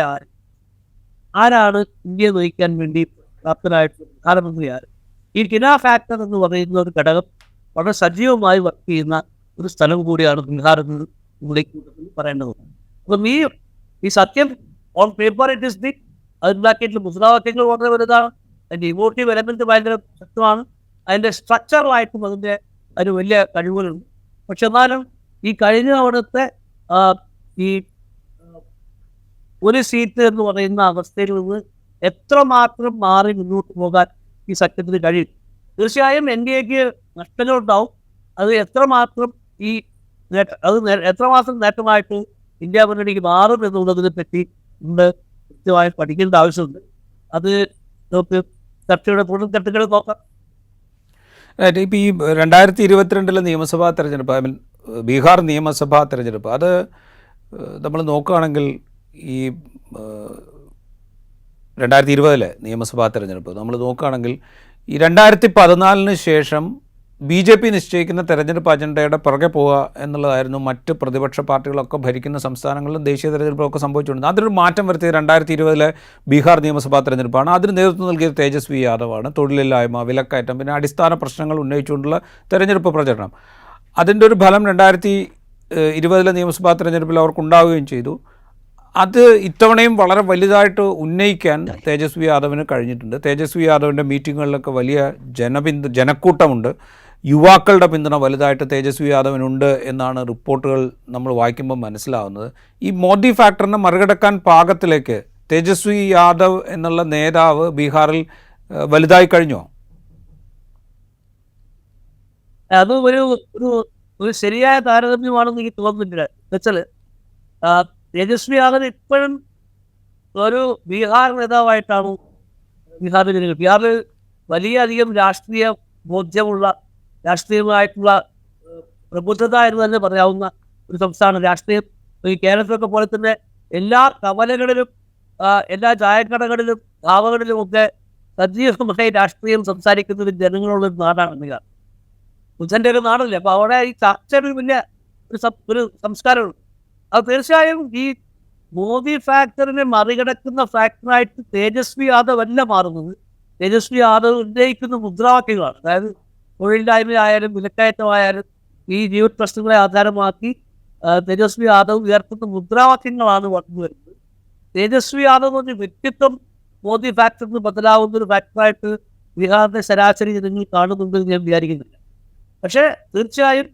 ആരാണ് ഇന്ത്യയെ നയിക്കാൻ വേണ്ടി പ്രാപ്തനായിട്ടുള്ള പ്രധാനമന്ത്രി ആര്? ഈ കിന ഫാക്ടർ എന്ന് പറയുന്ന ഒരു ഘടകം വളരെ സജീവമായി വർക്ക് ചെയ്യുന്ന ഒരു സ്ഥലം കൂടിയാണ് ബീഹാർ എന്ന് പറയേണ്ടത്. അപ്പം ഈ സത്യം on paper it is big, അതുണ്ടാക്കിയിട്ടുള്ള മുദ്രാവാക്യങ്ങൾ വളരെ വലുതാണ്, അതിൻ്റെ ഇമോട്ടീവ് എലമെന്റ് ഭയങ്കര ശക്തമാണ്, അതിൻ്റെ സ്ട്രക്ചറലായിട്ടും അതിന് വലിയ കഴിവുകളുണ്ട്. പക്ഷെ എന്നാലും ഈ കഴിഞ്ഞ അവിടുത്തെ ഈ ഒരു സീറ്റ് എന്ന് പറയുന്ന അവസ്ഥയിൽ നിന്ന് എത്രമാത്രം മാറി മുന്നോട്ട് പോകാൻ ഈ സഖ്യത്തിന് കഴിയും. തീർച്ചയായും NDAക്ക് നഷ്ടങ്ങളുണ്ടാവും. അത് എത്രമാത്രം എത്രമാത്രം നേട്ടമായിട്ട് ഇന്ത്യ മുന്നണിക്ക് മാറും എന്നുള്ളതിനെ പറ്റി നമ്മൾ കൃത്യമായി പഠിക്കേണ്ട ആവശ്യമുണ്ട്. അത് നമുക്ക് ചർച്ചയുടെ തുടർത്തട്ടുകൾ നോക്കാം. ഇപ്പോൾ ഈ 2022 നിയമസഭാ തെരഞ്ഞെടുപ്പ്, ബീഹാർ നിയമസഭാ തെരഞ്ഞെടുപ്പ്, അത് നമ്മൾ നോക്കുകയാണെങ്കിൽ ഈ 2020 നിയമസഭാ തെരഞ്ഞെടുപ്പ് നമ്മൾ നോക്കുകയാണെങ്കിൽ ഈ 2014 ശേഷം BJP നിശ്ചയിക്കുന്ന തെരഞ്ഞെടുപ്പ് അജണ്ടയുടെ പുറകെ പോവുക എന്നുള്ളതായിരുന്നു മറ്റ് പ്രതിപക്ഷ പാർട്ടികളൊക്കെ ഭരിക്കുന്ന സംസ്ഥാനങ്ങളിലും ദേശീയ തെരഞ്ഞെടുപ്പിലൊക്കെ സംഭവിച്ചുകൊണ്ട് അതിനൊരു മാറ്റം വരുത്തിയത് 2020 ബീഹാർ നിയമസഭാ തെരഞ്ഞെടുപ്പാണ്. അതിന് നേതൃത്വം നൽകിയത് തേജസ്വി യാദവാണ്. തൊഴിലില്ലായ്മ, വിലക്കയറ്റം, പിന്നെ അടിസ്ഥാന പ്രശ്നങ്ങൾ ഉന്നയിച്ചുകൊണ്ടുള്ള തെരഞ്ഞെടുപ്പ് പ്രചരണം. അതിൻ്റെ ഒരു ഫലം 2020 നിയമസഭാ തെരഞ്ഞെടുപ്പിൽ അവർക്കുണ്ടാവുകയും ചെയ്തു. അത് ഇത്തവണയും വളരെ വലുതായിട്ട് ഉന്നയിക്കാൻ തേജസ്വി യാദവിന് കഴിഞ്ഞിട്ടുണ്ട്. തേജസ്വി യാദവിൻ്റെ മീറ്റിങ്ങുകളിലൊക്കെ വലിയ ജനക്കൂട്ടമുണ്ട്. യുവാക്കളുടെ പിന്തുണ വലുതായിട്ട് തേജസ്വി യാദവിനുണ്ട് എന്നാണ് റിപ്പോർട്ടുകൾ നമ്മൾ വായിക്കുമ്പോൾ മനസ്സിലാവുന്നത്. ഈ മോദി ഫാക്ടറിനെ മറികടക്കാൻ പാകത്തിലേക്ക് തേജസ്വി യാദവ് എന്നുള്ള നേതാവ് ബീഹാറിൽ വലുതായി കഴിഞ്ഞോ? അത് ഒരു ശരിയായ താരതമ്യമാണെന്ന് എനിക്ക് തോന്നുന്നില്ല. എന്നുവെച്ചാൽ തേജസ്വി യാദവ് ഇപ്പോഴും ഒരു ബീഹാർ നേതാവായിട്ടാണ് ബീഹാറിൽ വലിയധികം രാഷ്ട്രീയ ബോധ്യമുള്ള രാഷ്ട്രീയമായിട്ടുള്ള പ്രബുദ്ധത എന്ന് തന്നെ പറയാവുന്ന ഒരു സംസ്ഥാനം. രാഷ്ട്രീയം ഈ കേരളത്തിലൊക്കെ പോലെ തന്നെ എല്ലാ കവലകളിലും എല്ലാ ചായക്കടകളിലും ധാവകളിലും ഒക്കെ സജീവമായി രാഷ്ട്രീയം സംസാരിക്കുന്ന ഒരു ജനങ്ങളുള്ളൊരു നാടാണ് ബീഹാർ. ബുദ്ധൻ്റെ ഒരു നാടല്ലേ. അപ്പോൾ അവിടെ ഈ ചർച്ചയുടെ വലിയ ഒരു സംസ്കാരമുണ്ട്. അത് തീർച്ചയായും ഈ മോദി ഫാക്ടറിനെ മറികടക്കുന്ന ഫാക്ടറായിട്ട് തേജസ്വി യാദവ് അല്ല മാറുന്നത്. തേജസ്വി യാദവ് ഉന്നയിക്കുന്ന മുദ്രാവാക്യങ്ങളാണ്. അതായത് തൊഴിലില്ലായ്മയായാലും വിലക്കയറ്റമായാലും ഈ ജീവിത പ്രശ്നങ്ങളെ ആധാരമാക്കി തേജസ്വി യാദവ് ഉയർത്തുന്ന മുദ്രാവാക്യങ്ങളാണ് വന്നു വരുന്നത്. തേജസ്വി യാദവ് എന്ന വ്യക്തിത്വം മോദി ഫാക്ടറിന് ബദലാവുന്ന ഒരു ഫാക്ടറായിട്ട് ബീഹാറിന്റെ ശരാശരി ജനങ്ങൾ കാണുന്നുണ്ടെന്ന് ഞാൻ വിചാരിക്കുന്നില്ല. പക്ഷേ തീർച്ചയായും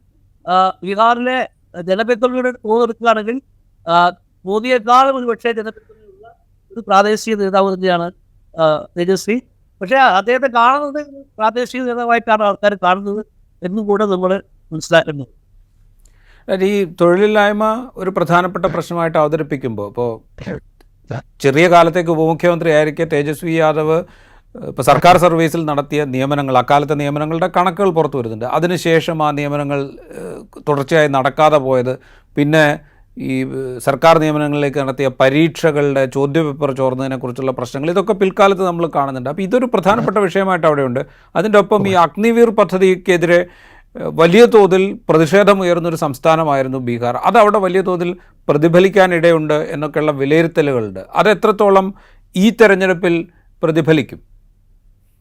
ബീഹാറിലെ ജനപിന്തുണയുടെ തോന്നെടുക്കുകയാണെങ്കിൽ മോദിയെക്കാളും ഒരു പക്ഷേ ജനപിന്തുണയുള്ള ഒരു പ്രാദേശിക നേതാവ് തന്നെയാണ് തേജസ്വി. പക്ഷേ അദ്ദേഹത്തെ കാണുന്നത് പ്രാദേശിക നേതാവായിട്ടാണ് ആൾക്കാർ കാണുന്നത് എന്നും കൂടെ നമ്മൾ മനസ്സിലാക്കുന്നത്. ഈ തൊഴിലില്ലായ്മ ഒരു പ്രധാനപ്പെട്ട പ്രശ്നമായിട്ട് അവതരിപ്പിക്കുമ്പോൾ ഇപ്പോൾ ചെറിയ കാലത്തേക്ക് ഉപമുഖ്യമന്ത്രി ആയിരിക്കെ തേജസ്വി യാദവ് ഇപ്പോൾ സർക്കാർ സർവീസിൽ നടത്തിയ നിയമനങ്ങൾ, അക്കാലത്തെ നിയമനങ്ങളുടെ കണക്കുകൾ പുറത്തു വരുന്നുണ്ട്. അതിനുശേഷം ആ നിയമനങ്ങൾ തുടർച്ചയായി നടക്കാതെ പോയത്, പിന്നെ ഈ സർക്കാർ നിയമനങ്ങളിലേക്ക് നടത്തിയ പരീക്ഷകളുടെ ചോദ്യപേപ്പർ ചോർന്നതിനെക്കുറിച്ചുള്ള പ്രശ്നങ്ങൾ, ഇതൊക്കെ പിൽക്കാലത്ത് നമ്മൾ കാണുന്നുണ്ട്. അപ്പോൾ ഇതൊരു പ്രധാനപ്പെട്ട വിഷയമായിട്ട് അവിടെയുണ്ട്. അതിൻ്റെ ഒപ്പം ഈ അഗ്നിവീർ പദ്ധതിക്കെതിരെ വലിയ തോതിൽ പ്രതിഷേധമുയർന്നൊരു സംസ്ഥാനമായിരുന്നു ബീഹാർ. അതവിടെ വലിയ തോതിൽ പ്രതിഫലിക്കാനിടയുണ്ട് എന്നൊക്കെയുള്ള വിലയിരുത്തലുകളുണ്ട്. അതെത്രത്തോളം ഈ തെരഞ്ഞെടുപ്പിൽ പ്രതിഫലിക്കും?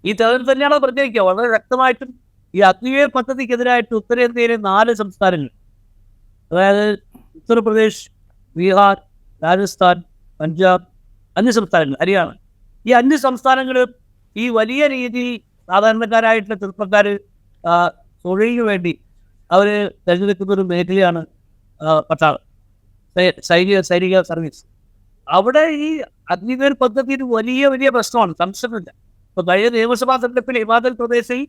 ഈ തെരഞ്ഞെടുപ്പ് തന്നെയാണ് പ്രതികരിക്കുക. വളരെ വ്യക്തമായിട്ടും ഈ അഗ്നിവീർ പദ്ധതിക്കെതിരായിട്ട് ഉത്തരേന്ത്യയിലെ 4 സംസ്ഥാനങ്ങൾ, അതായത് ഉത്തർപ്രദേശ്, ബീഹാർ, രാജസ്ഥാൻ, പഞ്ചാബ്, 5 സംസ്ഥാനങ്ങൾ, ഹരിയാന, ഈ 5 സംസ്ഥാനങ്ങളും ഈ വലിയ രീതിയിൽ സാധാരണക്കാരായിട്ടുള്ള ചെറുപ്പക്കാർ തൊഴിലിന് വേണ്ടി അവർ തിരഞ്ഞെടുക്കുന്ന ഒരു മേഖലയാണ് പട്ടാളം, സൈനിക സർവീസ്. അവിടെ ഈ അഗ്നിവീർ പദ്ധതി ഒരു വലിയ പ്രശ്നമാണ്, സംശയമില്ല. ഇപ്പോൾ കഴിഞ്ഞ നിയമസഭാ തെരഞ്ഞെടുപ്പിൽ ഹിമാചൽ പ്രദേശിൽ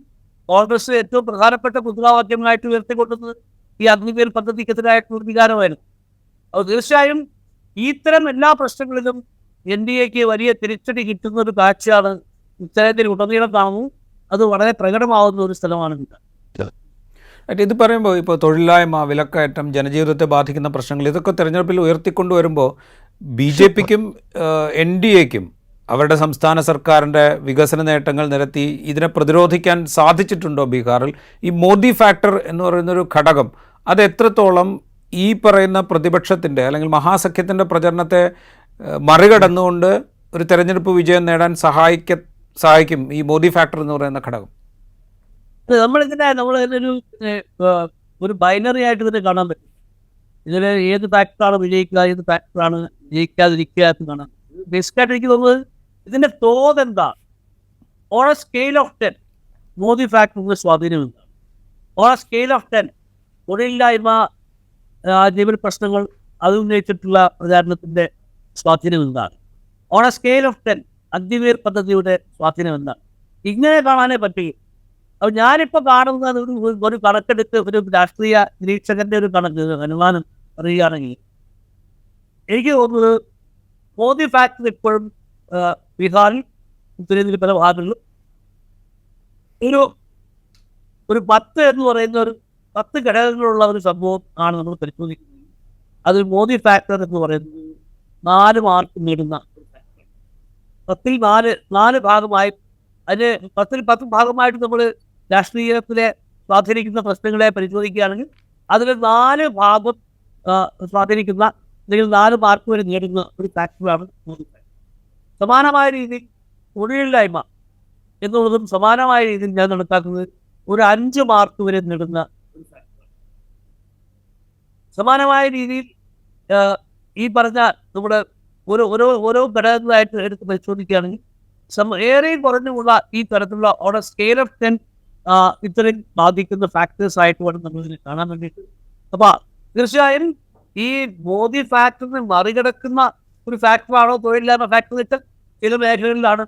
കോൺഗ്രസ് ഏറ്റവും പ്രധാനപ്പെട്ട മുദ്രാവാക്യങ്ങളായിട്ട് ഉയർത്തിക്കൊണ്ടുന്നത് ഈ അഗ്നിവീർ പദ്ധതിക്കെതിരായിട്ടുള്ള വികാരമായിരുന്നു. അപ്പോൾ തീർച്ചയായും ഇത്തരം എല്ലാ പ്രശ്നങ്ങളിലും NDAക്ക് വലിയ തിരിച്ചടി കിട്ടുന്ന ഒരു കാഴ്ചയാണ് ഉത്തരേന്ത്യയിൽ ഉടനീളം കാണുന്നു. അത് വളരെ പ്രകടമാവുന്ന ഒരു സ്ഥലമാണ് ഇത് പറയുമ്പോൾ ഇപ്പോൾ തൊഴിലില്ലായ്മ, വിലക്കയറ്റം, ജനജീവിതത്തെ ബാധിക്കുന്ന പ്രശ്നങ്ങൾ, ഇതൊക്കെ തെരഞ്ഞെടുപ്പിൽ ഉയർത്തിക്കൊണ്ടുവരുമ്പോൾ BJPക്കും NDAക്കും അവരുടെ സംസ്ഥാന സർക്കാരിൻ്റെ വികസന നേട്ടങ്ങൾ നിരത്തി ഇതിനെ പ്രതിരോധിക്കാൻ സാധിച്ചിട്ടുണ്ടോ ബീഹാറിൽ? ഈ മോദി ഫാക്ടർ എന്ന് പറയുന്നൊരു ഘടകം അത് എത്രത്തോളം ഈ പറയുന്ന പ്രതിപക്ഷത്തിൻ്റെ അല്ലെങ്കിൽ മഹാസഖ്യത്തിൻ്റെ പ്രചരണത്തെ മറികടന്നുകൊണ്ട് ഒരു തെരഞ്ഞെടുപ്പ് വിജയം നേടാൻ സഹായിക്കും ഈ മോദി ഫാക്ടർ എന്ന് പറയുന്ന ഘടകം? ഒരു ബൈനറി ആയിട്ട് ഇതിനെ കാണാൻ പറ്റും. ഇതിൽ ഏത് ഫാക്ടറാണ് വിജയിക്കുക, ഏത് ഫാക്ടറാണ് വിജയിക്കാതിരിക്കുക എന്ന് കാണാം. ബേസിക്കായിട്ട് എനിക്ക് തോന്നുന്നത് ഇതിൻ്റെ തോത് എന്താണ്. On a scale of 10 Modi ഫാക്ടറിന് സ്വാധീനം എന്താണ്? ഓൺ എ സ്കെയിൽ ഓഫ് 10 തൊഴിലില്ലായ്മ, ജീവിത പ്രശ്നങ്ങൾ, അത് ഉന്നയിച്ചിട്ടുള്ള പ്രചാരണത്തിൻ്റെ സ്വാധീനം എന്താണ്? On a scale of 10 Agniveer പദ്ധതിയുടെ സ്വാധീനം എന്താണ്? ഇങ്ങനെ കാണാനേ പറ്റുകയും. അപ്പോൾ ഞാനിപ്പോൾ കാണുന്നത് ഒരു കണക്കെടുത്ത് ഒരു രാഷ്ട്രീയ നിരീക്ഷകൻ്റെ ഒരു അനുമാനം പറയുകയാണെങ്കിൽ എനിക്ക് തോന്നുന്നത് മോദി ഫാക്ടർ ഇപ്പോഴും ബീഹാറിൽ, ഉത്തരേന്ത്യയിൽ പല ഭാഗങ്ങളിലും ഒരു 10 എന്ന് പറയുന്ന ഒരു 10 ഘടകങ്ങളുള്ള ഒരു സംഭവം ആണ് നമ്മൾ പരിശോധിക്കുന്നത്. അത് മോദി ഫാക്ടർ എന്ന് പറയുന്നത് 4 മാർക്ക് നേടുന്ന ഒരു ഫാക്ടർ. 10ൽ 4 ഭാഗമായി, അതിന് 10ൽ 10 ഭാഗമായിട്ട് നമ്മൾ രാഷ്ട്രീയത്തിലെ സ്വാധീനിക്കുന്ന പ്രശ്നങ്ങളെ പരിശോധിക്കുകയാണെങ്കിൽ അതിൽ 4 ഭാഗം സ്വാധീനിക്കുന്ന അല്ലെങ്കിൽ 4 മാർക്ക് വരെ നേടുന്ന ഒരു ഫാക്ടറാണ് മോദി ഫാക്ടർ. സമാനമായ രീതിയിൽ തൊഴിലില്ലായ്മ എന്നുള്ളതും സമാനമായ രീതിയിൽ ഞാൻ കണക്കാക്കുന്നത് ഒരു 5 മാർക്ക് വരെ നേടുന്ന ഒരു ഫാക്ടറാണ്. സമാനമായ രീതിയിൽ ഈ പറഞ്ഞ നമ്മുടെ ഓരോ ഘടകങ്ങളായിട്ട് എടുത്ത് പരിശോധിക്കുകയാണെങ്കിൽ ഏറെ കുറഞ്ഞുള്ള ഈ തരത്തിലുള്ള ഓരോ സ്കെയിൽ ഓഫ് 10 ഇത്രയും ബാധിക്കുന്ന ഫാക്ടേഴ്സ് ആയിട്ട് വേണം നമ്മളിതിനെ കാണാൻ വേണ്ടിയിട്ട്. അപ്പോൾ തീർച്ചയായും ഈ മോദി ഫാക്ടറിനെ മറികടക്കുന്ന ഒരു ഫാക്ടറാണോ തൊഴിലില്ലായ്മ ഫാക്ടർ വെച്ചാൽ ചില മേഖലകളിലാണ്,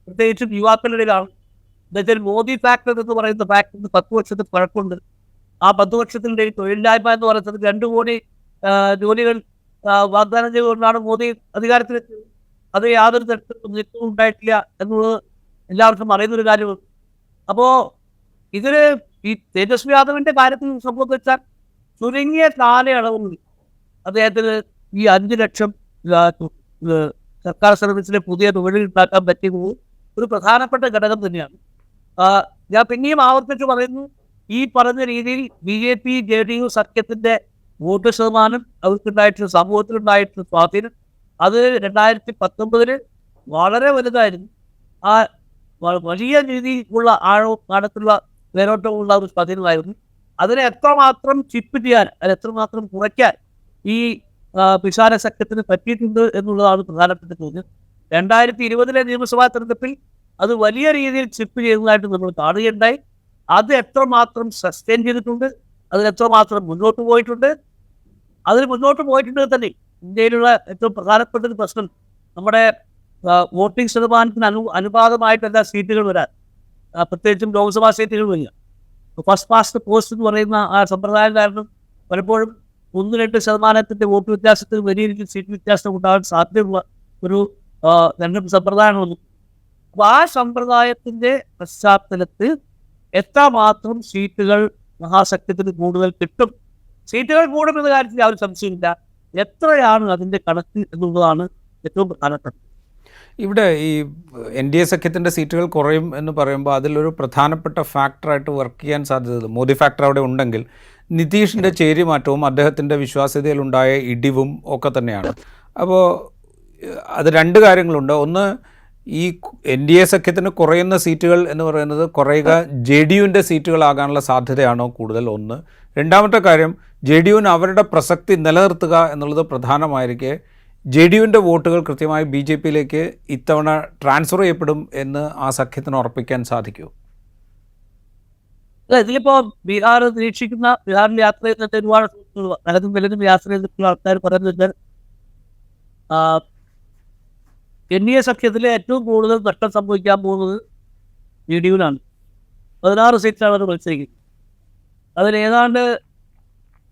പ്രത്യേകിച്ചും യുവാക്കളിലാണ്. എന്നുവെച്ചാൽ മോദി ഫാക്ടർ എന്ന് പറയുന്ന ഫാക്ടറിന് 10 വർഷത്തെ പഴക്കമുണ്ട്. ആ 10 വർഷത്തിൻ്റെ തൊഴിലില്ലായ്മ എന്ന് പറയുന്നത് 2 കോടി ജോലികൾ വാഗ്ദാനം ചെയ്തുകൊണ്ടാണ് മോദി അധികാരത്തിലെത്തിയത്. അത് യാതൊരു തരത്തിലും നിൽക്കും ഉണ്ടായിട്ടില്ല എന്നുള്ളത് എല്ലാവർക്കും അറിയുന്നൊരു കാര്യമാണ്. അപ്പോൾ ഇതിൽ ഈ തേജസ്വി യാദവിൻ്റെ കാര്യത്തിൽ സംഭവിച്ചാൽ ചുരുങ്ങിയ കാലയളവിൽ അദ്ദേഹത്തിന് ഈ 5 ലക്ഷം സർക്കാർ സർവീസിലെ പുതിയ തൊഴിൽ ഉണ്ടാക്കാൻ പറ്റിയത് ഒരു പ്രധാനപ്പെട്ട ഘടകം തന്നെയാണ്. ഞാൻ പിന്നെയും ആവർത്തിച്ച് പറയുന്നു, ഈ പറഞ്ഞ രീതിയിൽ BJP JDU സഖ്യത്തിൻ്റെ വോട്ട് ശതമാനം അവർക്കുണ്ടായിട്ടുള്ള സമൂഹത്തിലുണ്ടായിട്ടുള്ള സ്വാധീനം അത് 2019 വളരെ വലുതായിരുന്നു. ആ വലിയ രീതിയിലുള്ള ആഴത്തുള്ള വേരോട്ടമുള്ള ഒരു സ്വാധീനമായിരുന്നു. അതിനെ എത്രമാത്രം ചിപ്പ് ചെയ്യാൻ, അത് എത്രമാത്രം കുറയ്ക്കാൻ ഈ പിശാര സഖ്യത്തിന് പറ്റിയിട്ടുണ്ട് എന്നുള്ളതാണ് പ്രധാനപ്പെട്ട ചോദ്യം. 2020 നിയമസഭാ തെരഞ്ഞെടുപ്പിൽ അത് വലിയ രീതിയിൽ ചിപ്പ് ചെയ്യുന്നതായിട്ട് നമ്മൾ കാണുകയുണ്ടായി. അത് എത്രമാത്രം സസ്റ്റെയിൻ ചെയ്തിട്ടുണ്ട്, അതിനെത്രമാത്രം മുന്നോട്ട് പോയിട്ടുണ്ട്. അതിന് മുന്നോട്ട് പോയിട്ടുണ്ടെങ്കിൽ തന്നെ ഇന്ത്യയിലുള്ള ഏറ്റവും പ്രധാനപ്പെട്ട ഒരു പ്രശ്നം നമ്മുടെ വോട്ടിംഗ് ശതമാനത്തിന് അനുപാതമായിട്ടല്ല സീറ്റുകൾ വരാൻ, പ്രത്യേകിച്ചും ലോക്സഭാ സീറ്റുകൾ വരിക. ഫസ്റ്റ് പാസ്റ്റ് പോസ്റ്റ് എന്ന് പറയുന്ന ആ സമ്പ്രദായം കാരണം പലപ്പോഴും 1-2% വോട്ട് വ്യത്യാസത്തിൽ വലിയ രീതിയിൽ സീറ്റ് വ്യത്യാസം ഉണ്ടാകാൻ സാധ്യതയുള്ള ഒരു തെരഞ്ഞെടുപ്പ് സമ്പ്രദായമാണ്. അപ്പോൾ ആ സമ്പ്രദായത്തിൻ്റെ പശ്ചാത്തലത്തിൽ എത്രമാത്രം സീറ്റുകൾ മഹാസഖ്യത്തിന് കൂടുതൽ കിട്ടും, സീറ്റുകൾ കൂടുമെന്ന കാര്യത്തിൽ ആ ഒരു സംശയമില്ല. എത്രയാണ് അതിൻ്റെ കണക്ക് എന്നുള്ളതാണ് ഏറ്റവും പ്രധാനപ്പെട്ടത്. ഇവിടെ ഈ NDA സഖ്യത്തിൻ്റെ സീറ്റുകൾ കുറയും എന്ന് പറയുമ്പോൾ അതിലൊരു പ്രധാനപ്പെട്ട ഫാക്ടറായിട്ട് വർക്ക് ചെയ്യാൻ സാധ്യത മോദി ഫാക്ടർ അവിടെ ഉണ്ടെങ്കിൽ നിതീഷിൻ്റെ ചേരിമാറ്റവും അദ്ദേഹത്തിൻ്റെ വിശ്വാസ്യതയിലുണ്ടായ ഇടിവും ഒക്കെ തന്നെയാണ്. അപ്പോൾ അത് 2 കാര്യങ്ങളുണ്ട്. ഒന്ന്, ഈ NDA സഖ്യത്തിന് കുറയുന്ന സീറ്റുകൾ എന്ന് പറയുന്നത് കുറയുക JDUവിൻ്റെ സീറ്റുകളാകാനുള്ള സാധ്യതയാണോ കൂടുതൽ? ഒന്ന്. രണ്ടാമത്തെ കാര്യം, JDUവിന് അവരുടെ പ്രസക്തി നിലനിർത്തുക എന്നുള്ളത് പ്രധാനമായിരിക്കെ JDUവിൻ്റെ വോട്ടുകൾ കൃത്യമായി BJPയിലേക്ക് ഇത്തവണ ട്രാൻസ്ഫർ ചെയ്യപ്പെടും എന്ന് ആ സഖ്യത്തിന് ഉറപ്പിക്കാൻ സാധിക്കുമോ? ഇതിലിപ്പോൾ ബീഹാർ നിരീക്ഷിക്കുന്ന, ബീഹാറിൽ യാത്ര ചെയ്യുന്ന ഒരുപാട് പലതും വലുതും യാത്ര ചെയ്തിട്ടുള്ള ആൾക്കാർ പറയുന്നത് NDA സഖ്യത്തിലെ ഏറ്റവും കൂടുതൽ നഷ്ടം സംഭവിക്കാൻ പോകുന്നത് JDUവിനാണ്. 16 സീറ്റാണ് അവർ മത്സരിക്കുന്നത്. അതിൽ ഏതാണ്ട്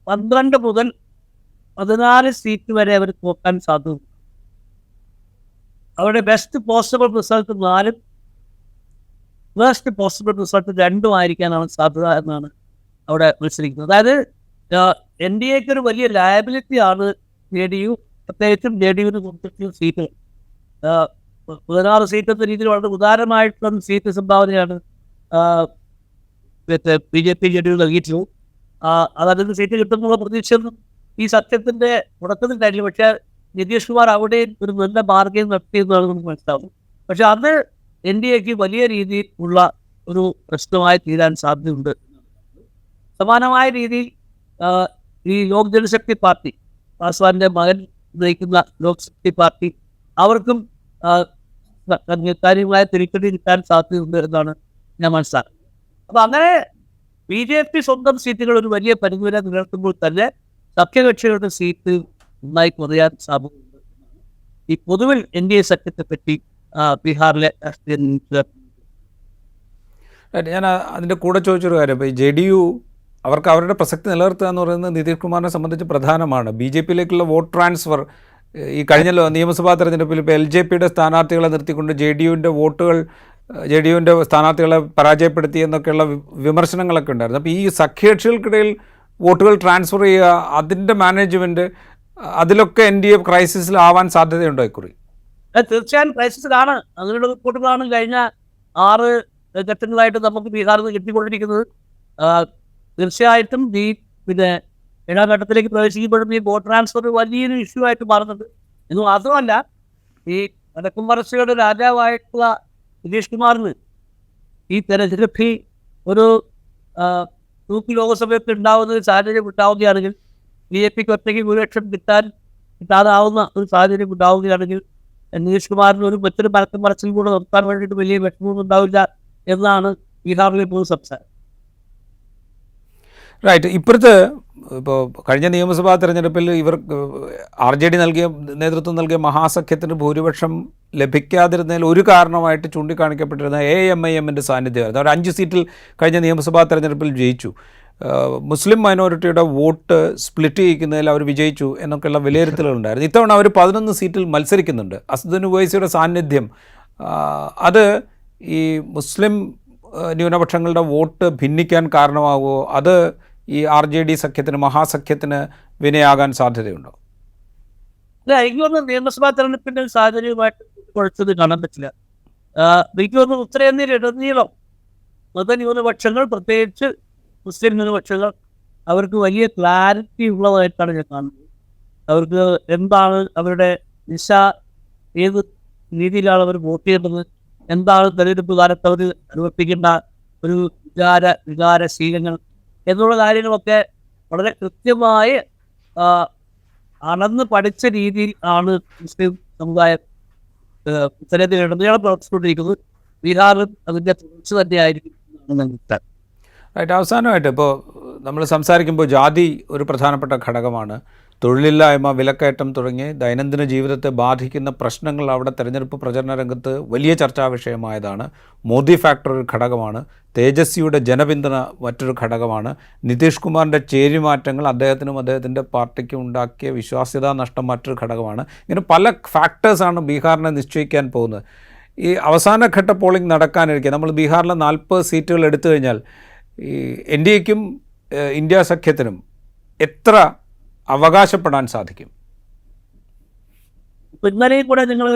12 മുതൽ 14 സീറ്റ് വരെ അവർ പോക്കാൻ സാധ്യത. അവരുടെ best possible result 4, waste possible result 2 ആയിരിക്കാനാണ് സാധ്യത എന്നാണ് അവിടെ മത്സരിക്കുന്നത്. അതായത് NDAക്ക് ഒരു വലിയ ലയബിലിറ്റിയാണ് JDU, പ്രത്യേകിച്ചും JDUവിന് കൊടുത്തിട്ടുള്ള സീറ്റുകൾ. 16 സീറ്റ് എന്ന രീതിയിൽ വളരെ ഉദാരമായിട്ടുള്ള സീറ്റ് സംഭാവനയാണ് BJP JDU നൽകിയിട്ടുള്ളത്. അതതിന് സീറ്റ് കിട്ടുന്നുള്ള പ്രതീക്ഷയൊന്നും ഈ സഖ്യത്തിൻ്റെ തുടക്കത്തിൽ കഴിഞ്ഞു. പക്ഷേ നിതീഷ് കുമാർ അവിടെ ഒരു നല്ല ബാർഗെയിൻ നടത്തിയെന്നാണ് നമുക്ക് മനസ്സിലാവുന്നത്. പക്ഷെ അത് NDAക്ക് വലിയ രീതിയിൽ ഉള്ള ഒരു പ്രശ്നമായി തീരാൻ സാധ്യതയുണ്ട്. സമാനമായ രീതിയിൽ ഈ ലോക് ജനശക്തി പാർട്ടി, പാസ്വാന്റെ മകൻ നയിക്കുന്ന ലോക് ശക്തി പാർട്ടി, അവർക്കും കാര്യമായ തിരിച്ചടി കിട്ടാൻ സാധ്യതയുണ്ട് എന്നാണ് ഞാൻ മനസ്സിലാക്കുന്നത്. അപ്പോൾ അങ്ങനെ BJP സ്വന്തം സീറ്റുകൾ ഒരു വലിയ പരിധിവരെ നിലനിർത്തുമ്പോൾ തന്നെ സഖ്യകക്ഷികളുടെ സീറ്റ് നന്നായി കുറയാൻ സാധ്യതയുണ്ട്. ഈ പൊതുവിൽ NDA സഖ്യത്തെ പറ്റി ബീഹാറിലെ രാഷ്ട്രീയ ഞാൻ അതിൻ്റെ കൂടെ ചോദിച്ചൊരു കാര്യം, ഇപ്പോൾ ഈ JDU അവർക്ക് അവരുടെ പ്രസക്തി നിലനിർത്തുക എന്ന് പറയുന്നത് നിതീഷ് കുമാറിനെ സംബന്ധിച്ച് പ്രധാനമാണ്. BJPയിലേക്കുള്ള വോട്ട് ട്രാൻസ്ഫർ ഈ കഴിഞ്ഞ നിയമസഭാ തെരഞ്ഞെടുപ്പിൽ ഇപ്പോൾ LJPയുടെ സ്ഥാനാർത്ഥികളെ നിർത്തിക്കൊണ്ട് JDUവിൻ്റെ സ്ഥാനാർത്ഥികളെ പരാജയപ്പെടുത്തി എന്നൊക്കെയുള്ള വിമർശനങ്ങളൊക്കെ ഉണ്ടായിരുന്നു. അപ്പോൾ ഈ സഖ്യകക്ഷികൾക്കിടയിൽ വോട്ടുകൾ ട്രാൻസ്ഫർ ചെയ്യുക, അതിൻ്റെ മാനേജ്മെൻറ്റ്, അതിലൊക്കെ NDA ക്രൈസിസിലാവാൻ സാധ്യതയുണ്ടോ ഇക്കുറി? തീർച്ചയായും ക്രൈസിസിലാണ്. അങ്ങനെയുള്ള റിപ്പോർട്ടുകളാണ് കഴിഞ്ഞ 6 ഘട്ടങ്ങളായിട്ട് നമുക്ക് ബീഹാറിൽ നിന്ന് കിട്ടിക്കൊണ്ടിരിക്കുന്നത്. തീർച്ചയായിട്ടും ഈ പിന്നെ ഏഴാം ഘട്ടത്തിലേക്ക് പ്രവേശിക്കുമ്പോഴും ഈ വോട്ട് ട്രാൻസ്ഫർ വലിയൊരു ഇഷ്യൂ ആയിട്ട് മാറുന്നുണ്ട്. എന്ന് മാത്രമല്ല, ഈ വടക്കുംപറശ്ശിയുടെ രാജാവായിട്ടുള്ള നിതീഷ് കുമാറിന് ഈ തെരഞ്ഞെടുപ്പിൽ ഒരു തൂക്ക് ലോകസഭയ്ക്ക് ഉണ്ടാവുന്ന ഒരു സാഹചര്യം ഉണ്ടാവുകയാണെങ്കിൽ, BJPക്ക് ഒറ്റയ്ക്ക് 1 ലക്ഷം കിട്ടാതാവുന്ന ഒരു സാഹചര്യം ഉണ്ടാവുകയാണെങ്കിൽ, നിതീഷ് കുമാറിന് മറ്റൊരു മലക്കം മറച്ചിൽ കൂടെ നിർത്താൻ വേണ്ടിയിട്ട് വലിയ വിഷമമൊന്നും ഉണ്ടാവില്ല എന്നാണ് ബീഹാറിലെ ഇപ്പോൾ സംസാരം. റൈറ്റ്. ഇപ്പോഴത്തെ ഇപ്പോൾ കഴിഞ്ഞ നിയമസഭാ തെരഞ്ഞെടുപ്പിൽ RJD നേതൃത്വം നൽകിയ മഹാസഖ്യത്തിന് ഭൂരിപക്ഷം ലഭിക്കാതിരുന്നതിൽ ഒരു കാരണമായിട്ട് ചൂണ്ടിക്കാണിക്കപ്പെട്ടിരുന്ന AMIMൻ്റെ സാന്നിധ്യമായിരുന്നു. അവർ 5 സീറ്റിൽ കഴിഞ്ഞ നിയമസഭാ തെരഞ്ഞെടുപ്പിൽ ജയിച്ചു. മുസ്ലിം മൈനോറിറ്റിയുടെ വോട്ട് സ്പ്ലിറ്റ് ചെയ്യിക്കുന്നതിൽ അവർ വിജയിച്ചു എന്നൊക്കെയുള്ള വിലയിരുത്തലുകളുണ്ടായിരുന്നു. ഇത്തവണ അവർ 11 സീറ്റിൽ മത്സരിക്കുന്നുണ്ട്. അസദുദ്ദീൻ ഉവൈസിയുടെ സാന്നിധ്യം അത് ഈ മുസ്ലിം ന്യൂനപക്ഷങ്ങളുടെ വോട്ട് ഭിന്നിക്കാൻ കാരണമാകുമോ? അത് ഈ RJD സഖ്യത്തിന്, മഹാസഖ്യത്തിന് വിനയാകാൻ സാധ്യതയുണ്ടോ? എനിക്ക് തോന്നുന്നു നിയമസഭാ തെരഞ്ഞെടുപ്പിന്റെ സാഹചര്യവുമായിട്ട് കുഴച്ചത് കാണാൻ പറ്റില്ല. എനിക്ക് തോന്നുന്നു ഉത്തരേന്ത്യയിലുടനീളം മതന്യൂനപക്ഷങ്ങൾ, പ്രത്യേകിച്ച് മുസ്ലിം ന്യൂനപക്ഷങ്ങൾ, അവർക്ക് വലിയ ക്ലാരിറ്റി ഉള്ളതായിട്ടാണ് ഞാൻ കാണുന്നത്. അവർക്ക് എന്താണ് അവരുടെ ദിശ, ഏത് രീതിയിലാണ് അവർ വോട്ട് ചെയ്യേണ്ടത്, എന്താണ് തെരഞ്ഞെടുപ്പ് കാലത്ത് അവർ അനുവർത്തിക്കേണ്ട ഒരു വികാരശീലങ്ങൾ എന്നുള്ള കാര്യങ്ങളൊക്കെ വളരെ കൃത്യമായി അളന്ന് പഠിച്ച രീതിയിൽ ആണ് മുസ്ലിം സമുദായം ഉത്തരേന്ത്യയിലുടനീളം പ്രവർത്തിച്ചുകൊണ്ടിരിക്കുന്നത്. ബീഹാറിലും അതിൻ്റെ തുടർച്ച തന്നെയായിരിക്കും എന്നാണ് ഞാൻ. റൈറ്റ്. അവസാനമായിട്ട് ഇപ്പോൾ നമ്മൾ സംസാരിക്കുമ്പോൾ ജാതി ഒരു പ്രധാനപ്പെട്ട ഘടകമാണ്. തൊഴിലില്ലായ്മ, വിലക്കയറ്റം തുടങ്ങി ദൈനംദിന ജീവിതത്തെ ബാധിക്കുന്ന പ്രശ്നങ്ങൾ അവിടെ തെരഞ്ഞെടുപ്പ് പ്രചരണ രംഗത്ത് വലിയ ചർച്ചാ വിഷയമായതാണ്. മോദി ഫാക്ടർ ഒരു ഘടകമാണ്. തേജസ്വിയുടെ ജനപിന്തുണ മറ്റൊരു ഘടകമാണ്. നിതീഷ് കുമാറിൻ്റെ ചേരിമാറ്റങ്ങൾ അദ്ദേഹത്തിനും അദ്ദേഹത്തിൻ്റെ പാർട്ടിക്കും ഉണ്ടാക്കിയ വിശ്വാസ്യതാ നഷ്ടം മറ്റൊരു ഘടകമാണ്. ഇങ്ങനെ പല ഫാക്ടേഴ്സാണ് ബീഹാറിനെ നിശ്ചയിക്കാൻ പോകുന്നത്. ഈ അവസാനഘട്ട പോളിംഗ് നടക്കാനിരിക്കെ നമ്മൾ ബീഹാറിലെ 40 സീറ്റുകൾ എടുത്തു കഴിഞ്ഞാൽ ഈ NDAയ്ക്കും ഇന്ത്യ സഖ്യത്തിനും എത്ര അവകാശപ്പെടാൻ സാധിക്കും? ഇന്നലെയും കൂടെ നിങ്ങൾ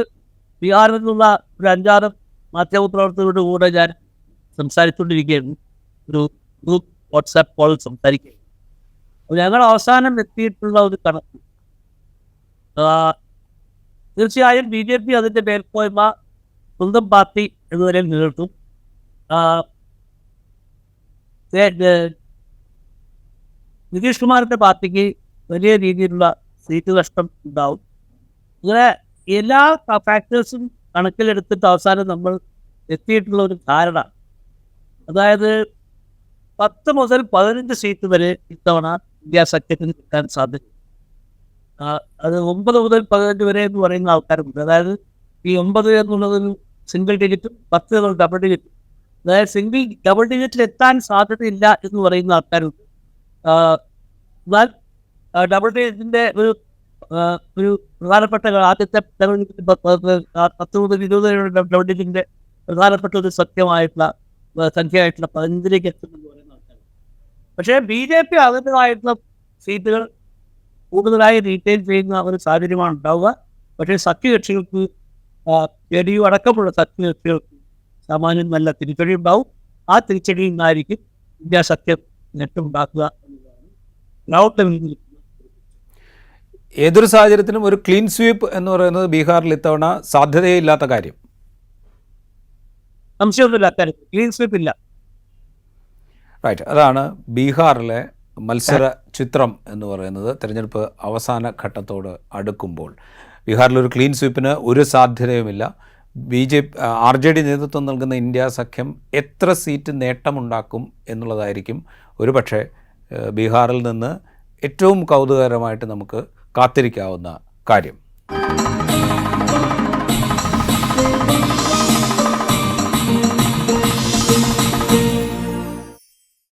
ബീഹാറിൽ നിന്നുള്ള ഒരു 5-6 മാധ്യമപ്രവർത്തകരുടെ കൂടെ ഞാൻ സംസാരിച്ചുകൊണ്ടിരിക്കുകയായിരുന്നു. ഒരു ഗ്രൂപ്പ് വാട്സാപ്പ് കോൾ സംസാരിക്കുകയായിരുന്നു. ഞങ്ങൾ അവസാനം എത്തിയിട്ടുള്ള ഒരു കണക്ക്, തീർച്ചയായും BJP അതിൻ്റെ മേൽക്കോയ്മ സ്വന്തം പാർട്ടി എന്ന നിലയിൽ നിലനിർത്തും. നിതീഷ് കുമാറിൻ്റെ പാർട്ടിക്ക് വലിയ രീതിയിലുള്ള സീറ്റ് നഷ്ടം ഉണ്ടാവും. ഇങ്ങനെ എല്ലാ ഫാക്ടേഴ്സും കണക്കിലെടുത്തിട്ട് അവസാനം നമ്മൾ എത്തിയിട്ടുള്ള ഒരു ധാരണ, അതായത് 10 മുതൽ 15 സീറ്റ് വരെ ഇത്തവണ ഇന്ത്യ സഖ്യത്തിന് കിട്ടാൻ സാധ്യത. അത് 9 മുതൽ 15 വരെ എന്ന് പറയുന്ന ആൾക്കാരുണ്ട്. അതായത് ഈ 9 എന്നുള്ളതൊരു സിംഗിൾ ഡിജിറ്റും 10 എന്നുള്ള ഡബിൾ ഡിജിറ്റും, അതായത് ഡബിൾ ഡിജിറ്റിൽ എത്താൻ സാധ്യതയില്ല എന്ന് പറയുന്ന ആൾക്കാരുണ്ട്. എന്നാൽ ഡബിൾ ഡിജിറ്റിൻ്റെ ഒരു പ്രധാനപ്പെട്ട ആദ്യത്തെ 10 മുതൽ 20 വരെയുള്ള ഡബിൾ ഡിജിറ്റിൻ്റെ പ്രധാനപ്പെട്ട ഒരു സംഖ്യയായിട്ടുള്ള 15ലേക്ക് എത്തുമെന്ന് പറയുന്ന ആൾക്കാർ. പക്ഷേ BJP അതിൻ്റെതായിട്ടുള്ള സീറ്റുകൾ കൂടുതലായി റീറ്റെയിൻ ചെയ്യുന്ന ഒരു സാഹചര്യമാണ് ഉണ്ടാവുക. പക്ഷേ സഖ്യകക്ഷികൾക്ക്, JDU അടക്കമുള്ള സഖ്യകക്ഷികൾക്ക് സാമാന്യം നല്ല തിരിച്ചടി ഉണ്ടാവും. ആ തിരിച്ചടിയിൽ നിന്നായിരിക്കും ഇന്ത്യ സഖ്യം നേട്ടമുണ്ടാക്കുക എന്നതാണ്. ഏതൊരു സാഹചര്യത്തിലും ഒരു ക്ലീൻ സ്വീപ്പ് എന്ന് പറയുന്നത് ബീഹാറിൽ ഇത്തവണ സാധ്യതയില്ലാത്ത കാര്യം. സംശയമൊന്നുമില്ല, അക്കാര്യത്തിൽ ക്ലീൻ സ്വീപ്പ് ഇല്ല. റൈറ്റ്. അതാണ് ബീഹാറിലെ മത്സര ചിത്രം എന്ന് പറയുന്നത്. തിരഞ്ഞെടുപ്പ് അവസാന ഘട്ടത്തോട് അടുക്കുമ്പോൾ ബീഹാറിലൊരു ക്ലീൻ സ്വീപ്പിന് ഒരു സാധ്യതയുമില്ല. RJD നേതൃത്വം നൽകുന്ന ഇന്ത്യ സഖ്യം എത്ര സീറ്റ് നേട്ടമുണ്ടാക്കും എന്നുള്ളതായിരിക്കും ഒരുപക്ഷെ ബീഹാറിൽ നിന്ന് ഏറ്റവും കൗതുകകരമായിട്ട് നമുക്ക് കാത്തിരിക്കാവുന്ന കാര്യം.